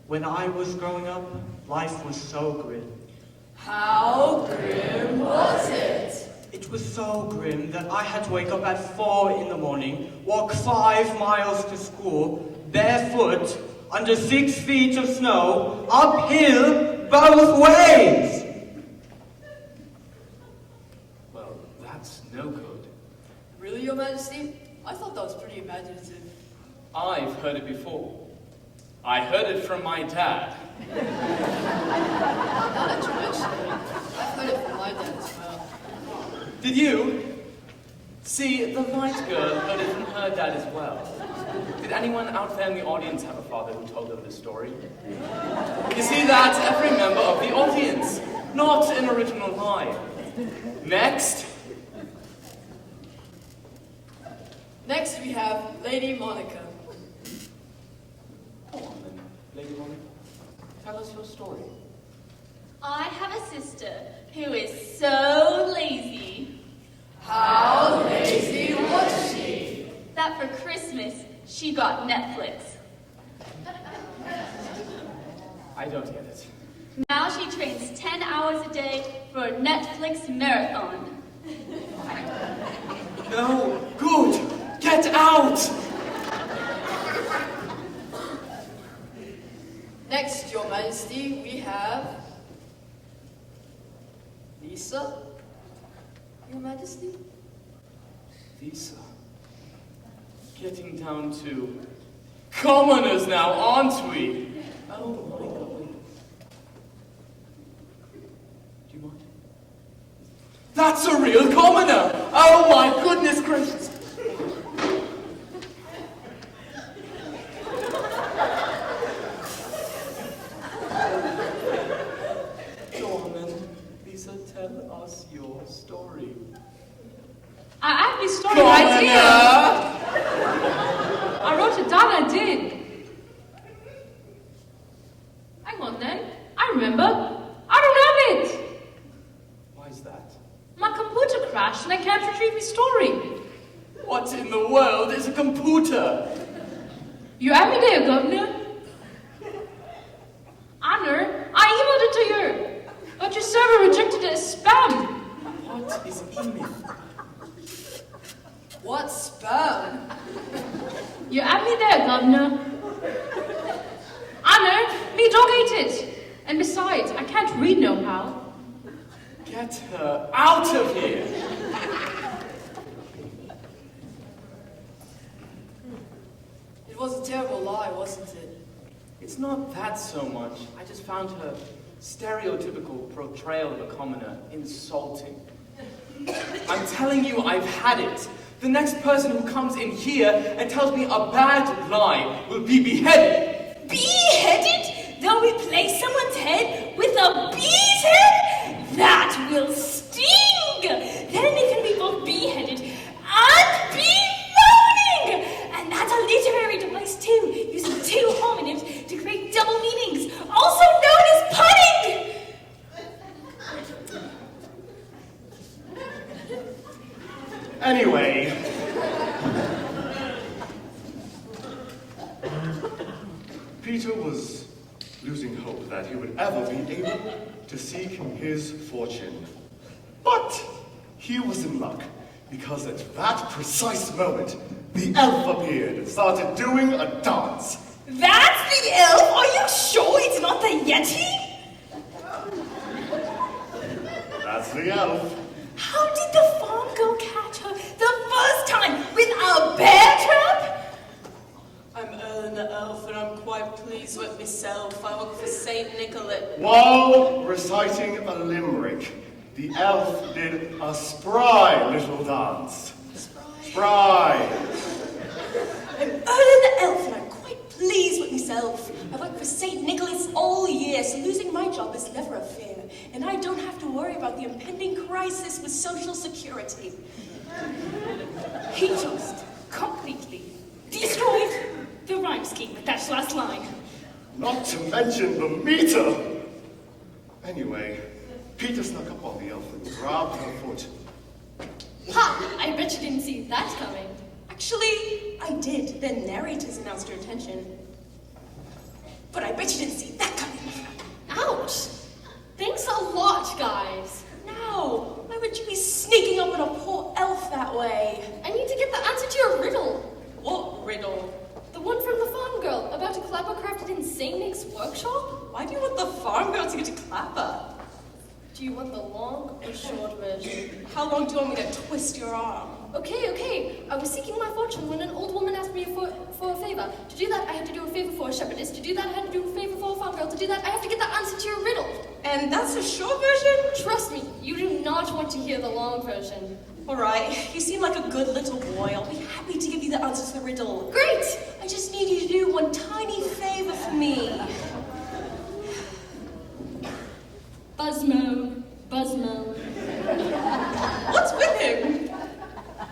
When I was growing up, life was so grim. How grim was it? It was so grim that I had to wake up at 4 in the morning, walk 5 miles to school, barefoot, under 6 feet of snow, uphill both ways. Well, that's no good. Really, Your Majesty? I thought that was pretty imaginative. I've heard it before. I heard it from my dad. Now that you mention it, I've heard it from my dad as well. Did you? See, the light girl heard it from her dad as well. Did anyone out there in the audience have a father who told them this story? You see, that's every member of the audience, not an original lie. Next. Next we have Lady Monica. Go on then, Lady Monica. Tell us your story. I have a sister who is so lazy. How lazy was she? That for Christmas, she got Netflix. I don't get it. Now she trains 10 hours a day for a Netflix marathon. No, good! Get out! Next, Your Majesty, we have Lisa. Your Majesty? Lisa. Getting down to commoners now, aren't we? Oh my God. Do you mind? That's a real commoner! Oh my goodness gracious! Lisa, tell us your story. I have this story right here. I wrote it down, I did. Hang on then. I remember. I don't have it. Why is that? My computer crashed and I can't retrieve my story. What in the world is a computer? You have me there, Governor. Honor, I emailed it to you, but your server rejected it as spam. What is email? What spam? You have me there, Governor. Honor, me dog ate it. And besides, I can't read no how. Get her out of here! It was a terrible lie, wasn't it? It's not that so much. I just found her stereotypical portrayal of a commoner insulting. I'm telling you, I've had it. The next person who comes in here and tells me a bad lie will be beheaded. Beheaded? They'll replace someone's head with a bee's head? That will sting! Then they can be both beheaded and bemoaning! And that's a literary device too, using two homonyms to create double meanings, also known as punning! Anyway, Peter was losing hope that he would ever be able to seek his fortune. But he was in luck, because at that precise moment, the elf appeared and started doing a dance. That's the elf? Are you sure it's not the Yeti? That's the elf. How did the farm girl catch her the first time? With a bear trap? I'm Ellen the elf, and I'm quite pleased with myself. I work for St. Nicholas. While reciting a limerick, the elf did a spry little dance. Spry. I'm Ellen the elf, and I'm quite pleased with myself. I work for St. Nicholas all year, so losing my job is never a fear. And I don't have to worry about the impending crisis with Social Security. He just completely destroyed the rhyme scheme with that last line. Not to mention the meter. Anyway, Peter snuck up on the elf and grabbed her foot. Ha! I bet you didn't see that coming. Actually, I did. The narrators announced your attention. But I bet you didn't see that coming. Ouch! Thanks a lot, guys. No, why would you be sneaking up on a poor elf that way? I need to get the answer to your riddle. What riddle? The one from the farm girl about a clapper crafted in St. Nick's workshop? Why do you want the farm girl to get a clapper? Do you want the long or short version? How long do you want me to twist your arm? Okay. I was seeking my fortune when an old woman asked me for a favor. To do that, I had to do a favor for a shepherdess. To do that, I had to do a favor for a farm girl. To do that, I have to get the answer to your riddle. And that's a short version? Trust me, you do not want to hear the long version. All right, you seem like a good little boy. I'll be happy to give you the answer to the riddle. Great! I just need you to do one tiny favor for me. Buzzmo. What's with him?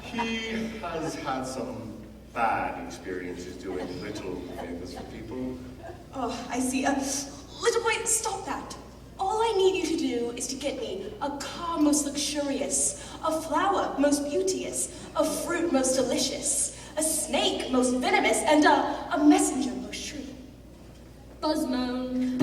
He has had some bad experiences doing little favors for people. Oh, I see. Little boy, stop that. All I need you to do is to get me a car most luxurious, a flower most beauteous, a fruit most delicious, a snake most venomous, and a messenger most shrewd. Buzzmo.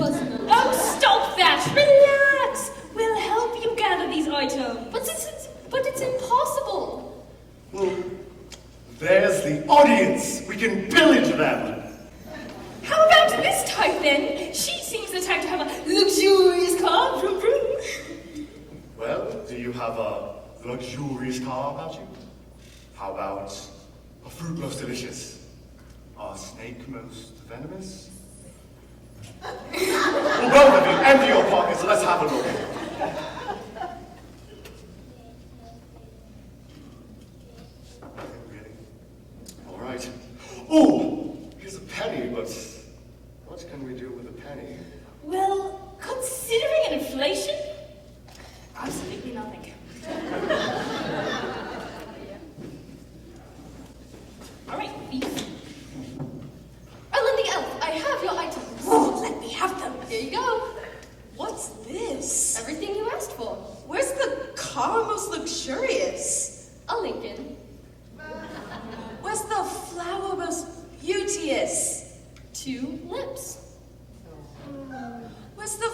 right then. She seems the type to have a luxurious car. Vroom, vroom. Well, do you have a luxurious car about you? How about a fruit most delicious? A snake most venomous? Well, both of you, empty your pockets, let's have a look. Really? All right. Oh, here's a penny, but what can we do with a penny? Well, considering an inflation, absolutely nothing. All right, thief. Ellen the elf, I have your items. Oh, let me have them. Here you go. What's this? Everything you asked for. Where's the car most luxurious? A Lincoln. Where's the flower most beauteous? 2 lips. Where's the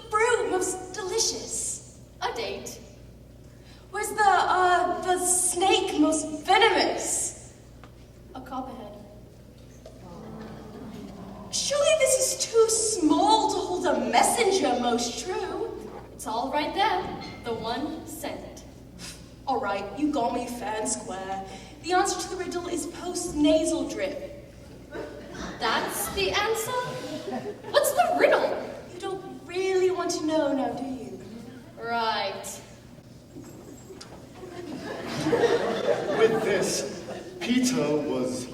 fruit most delicious? A date. Where's the snake most venomous? A copperhead. Surely this is too small to hold a messenger most true. It's all right there. The one sent. All right, you got me fair and square. The answer to the riddle is post-nasal drip. That's the answer? What's the riddle? You don't really want to know now, do you? Right. With this, Peter was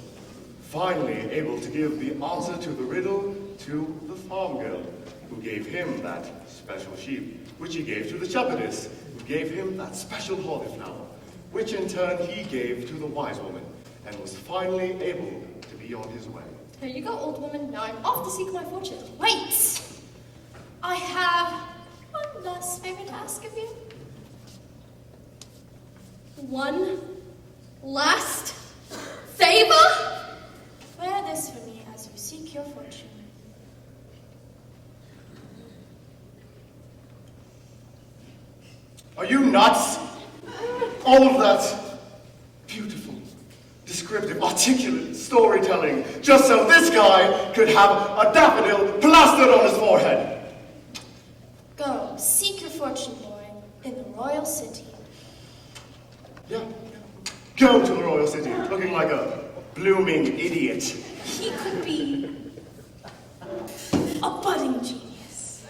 finally able to give the answer to the riddle to the farm girl, who gave him that special sheep, which he gave to the shepherdess, who gave him that special cauliflower, which in turn he gave to the wise woman, and was finally able to be on his way. Here you go, old woman. Now I'm off to seek my fortune. Wait! I have one last favor to ask of you. One last favor? Wear this for me as you seek your fortune. Are you nuts? All of that beautiful, descriptive, articulate storytelling, just so this guy could have a daffodil plastered on his forehead. Go, seek your fortune, boy, in the royal city. Yeah. Go to the royal city, looking like a blooming idiot. He could be a budding genius.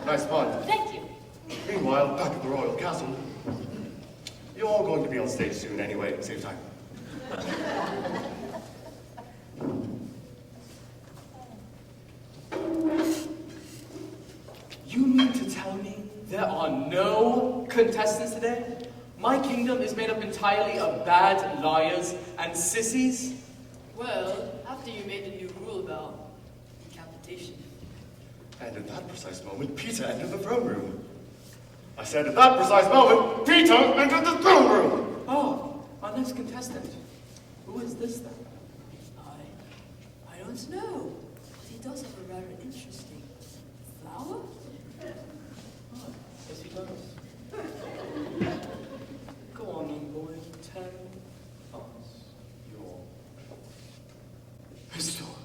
Nice pun. Thank you. Meanwhile, back at the royal castle, you're all going to be on stage soon anyway, save time. You mean to tell me there are no contestants today? My kingdom is made up entirely of bad liars and sissies? Well, after you made a new rule about decapitation. And at that precise moment, Peter entered the throne room. I said at that precise moment, Peter entered the throne room! Oh, our next contestant. Who is this then? I don't know. But he does have a rather interesting flower. Oh, yes he does. Go on, young boy. Tell us your story.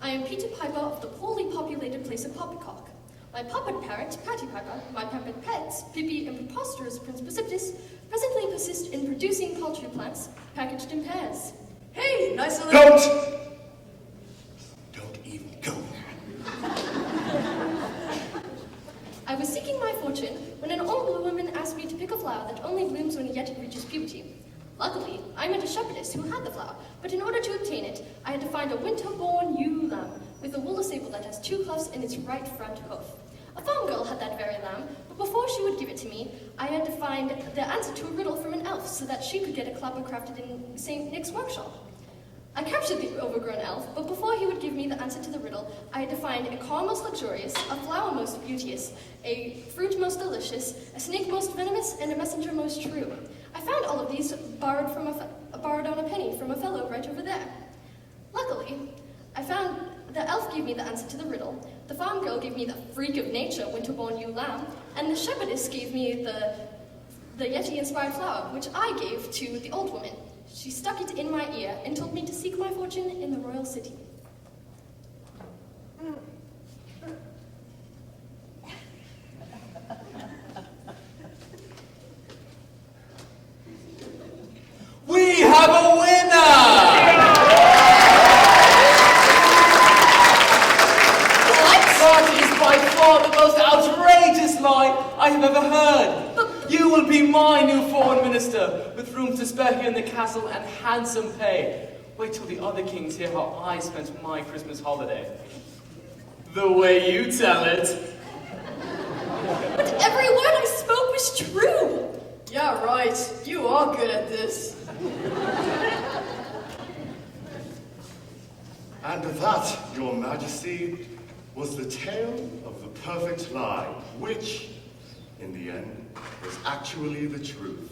I am Peter Piper of the poorly populated place of Poppycock. My puppet parrot, Patty Piper, my puppet pets, Pippi and Preposterous Prince Precipitous, presently persist in producing poultry plants packaged in pairs. Hey, nice little... Don't even go there. I was seeking my fortune when an old woman asked me to pick a flower that only blooms when a yeti reaches puberty. Luckily, I met a shepherdess who had the flower, but in order to obtain it, I had to find a winter-born ewe lamb with a wool sable that has 2 clefts in its right front hoof. A farm girl had that very lamb, but before she would give it to me, I had to find the answer to a riddle from an elf so that she could get a clapper crafted in St. Nick's workshop. I captured the overgrown elf, but before he would give me the answer to the riddle, I had to find a car most luxurious, a flower most beauteous, a fruit most delicious, a snake most venomous, and a messenger most true. I found all of these borrowed on a penny from a fellow right over there. Luckily, I found the elf gave me the answer to the riddle, the farm girl gave me the freak of nature, winter-born ewe lamb, and the shepherdess gave me the Yeti-inspired flower, which I gave to the old woman. She stuck it in my ear and told me to seek seek my fortune in the royal city. We have a winner! What? That is by far the most outrageous lie I have ever heard. You will be my new foreign minister, with rooms to spare here in the castle and handsome pay. Wait till the other kings hear how I spent my Christmas holiday. The way you tell it. But every word I spoke was true. Yeah, right. You are good at this. And that, Your Majesty, was the tale of the perfect lie, which, in the end, was actually the truth.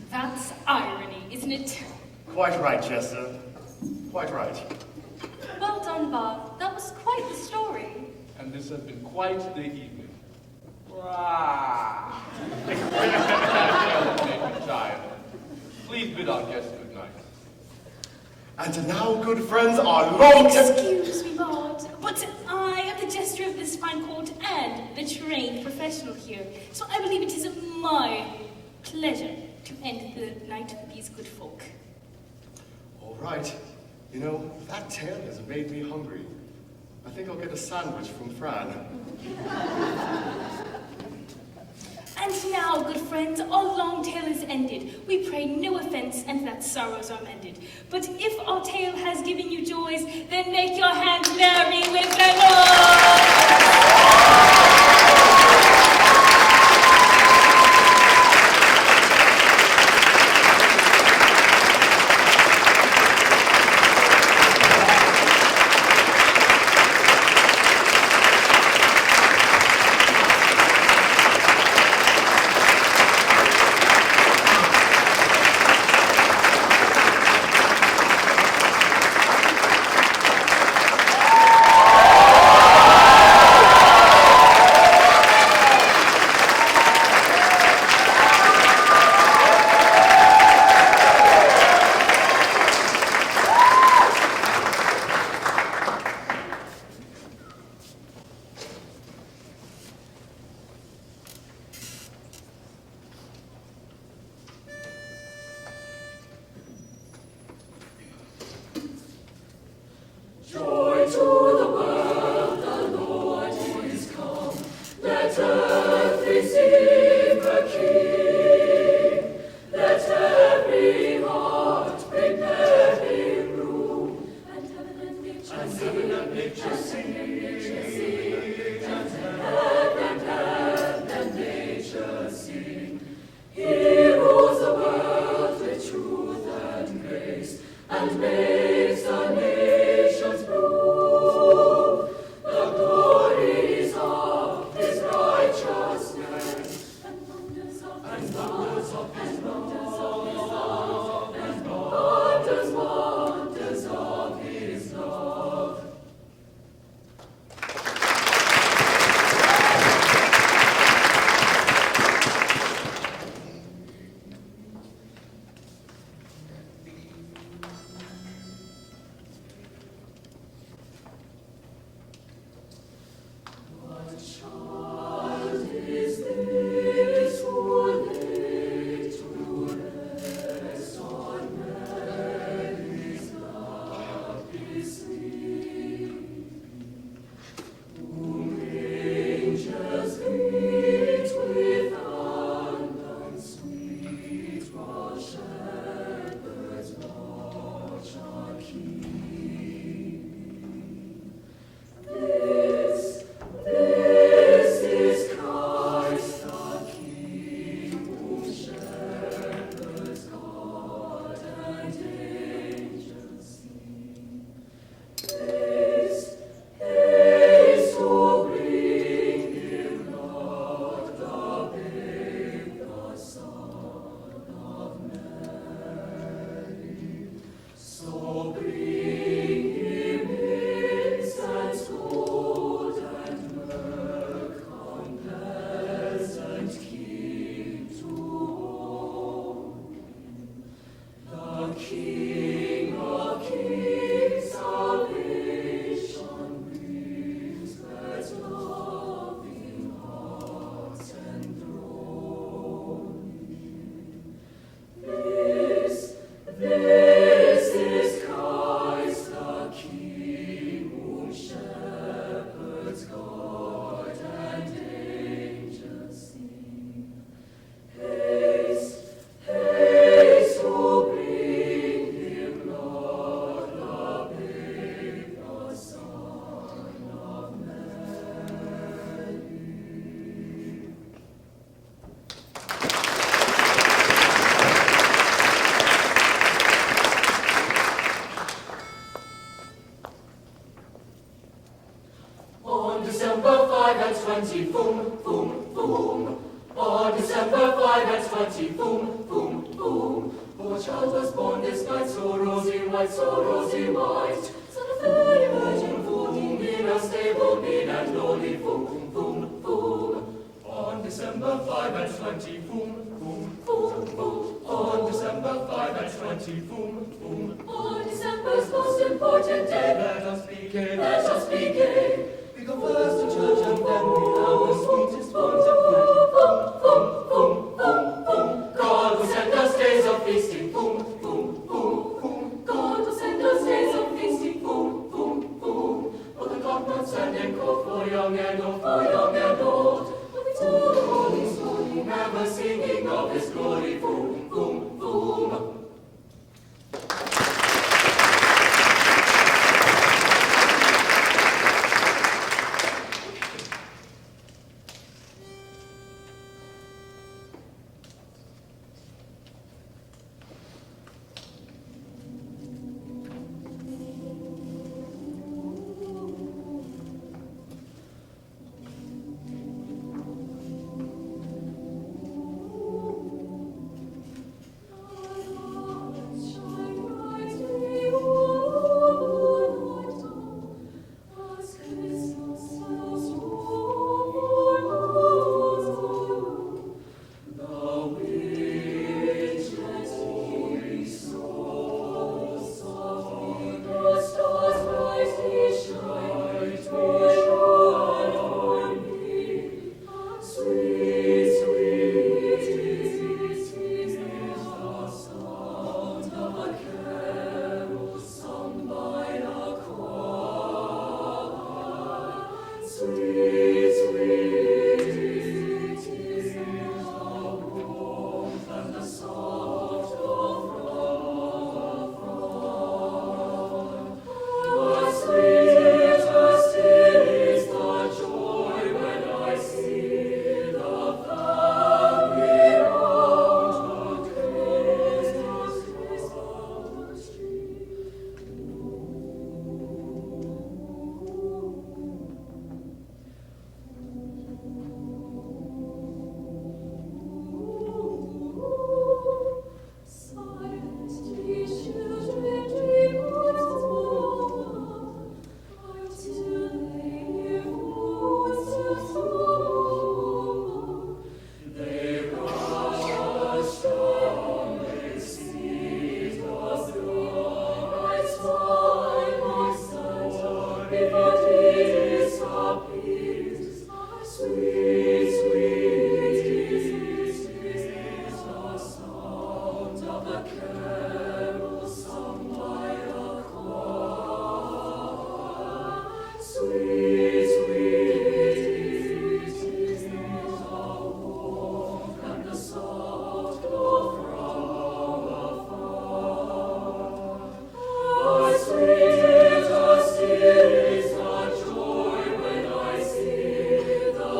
That's irony, isn't it? Quite right, Jester. Quite right. Well done, Bob. That was quite the story. And this has been quite the evening. Child, please bid our guests good night. And now, good friends, our long... Excuse me, Lord, but I am the jester of this fine court and the trained professional here, so I believe it is my pleasure to end the night with these good folk. All right. You know, that tale has made me hungry. I think I'll get a sandwich from Fran. And now, good friends, our long tale is ended. We pray no offense and that sorrows are mended. But if our tale has given you joys, then make your hands merry with the noise! 5 and 20, boom, boom, boom. On December 5 and 20, boom, boom, boom. Poor child was born this night, so rosy white, so rosy white. Son of Mary, Virgin, boom, in a stable, mean and lowly, boom, boom, boom. On December 5 and 20, boom, boom, boom, boom. On December 5 and 20, boom, boom. On December's most important day, let us be gay, let us be gay. We go first to church and then we have the sweetest bonds and wedding. Boom, boom, boom, boom, boom. God will send us days of feasting. Boom, boom, boom, boom. God will send us days of feasting. Boom, boom, boom. But the God not sending call for young and old, for young and old. But we tell the holy story, never singing of His glory. Boom, boom, boom.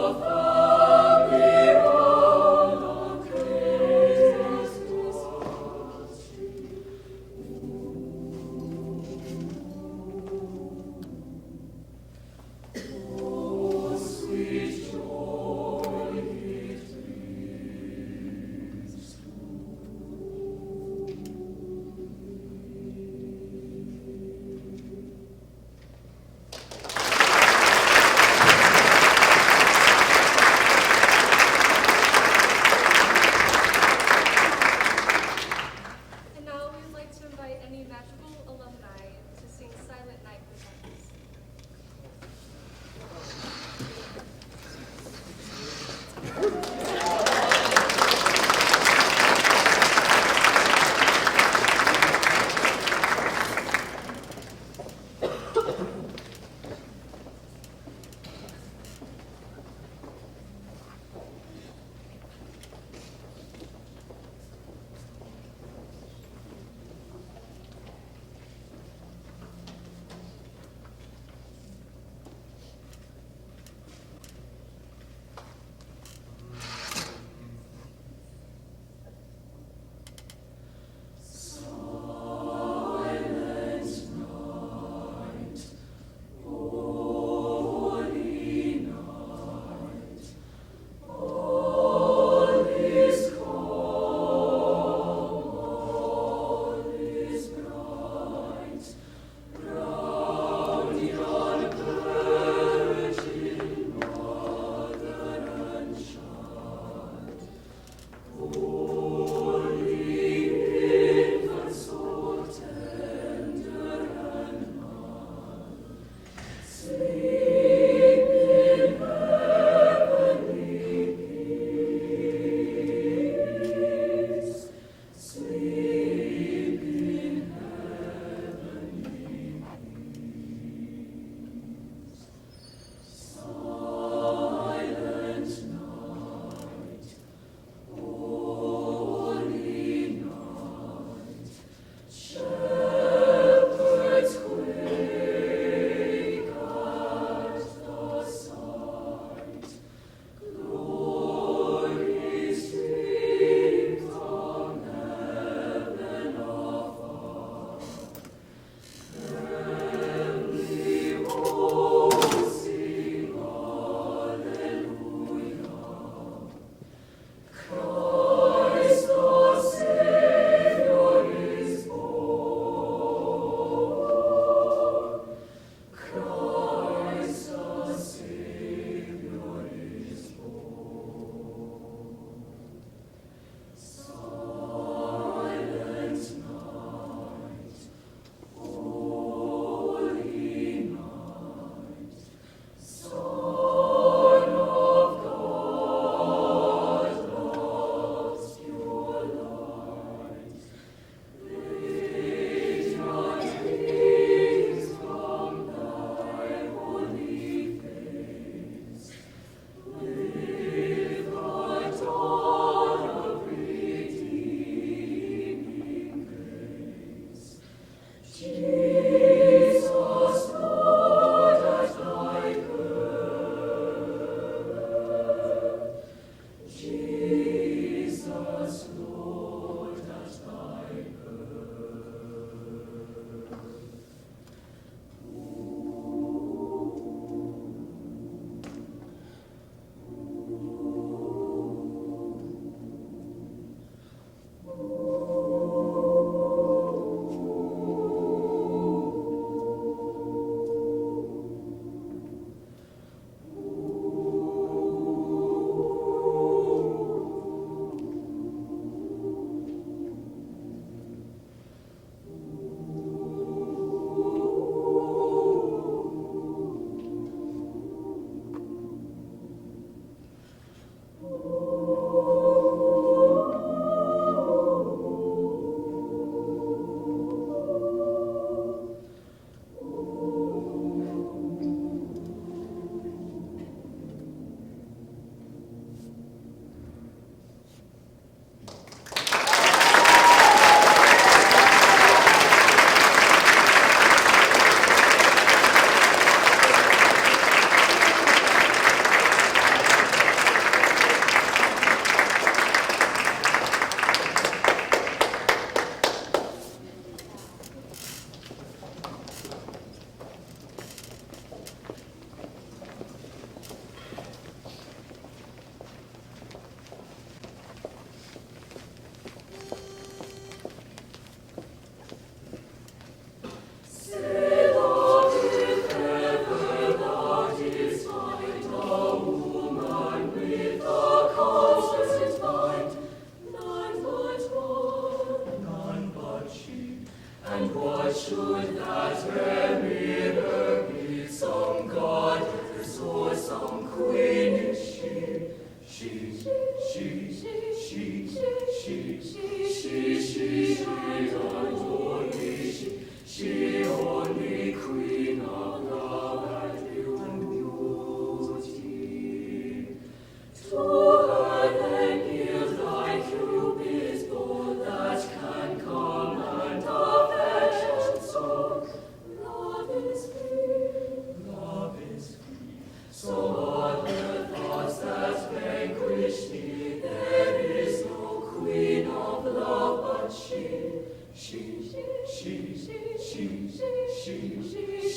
The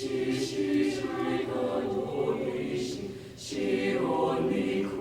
she, she, she, she only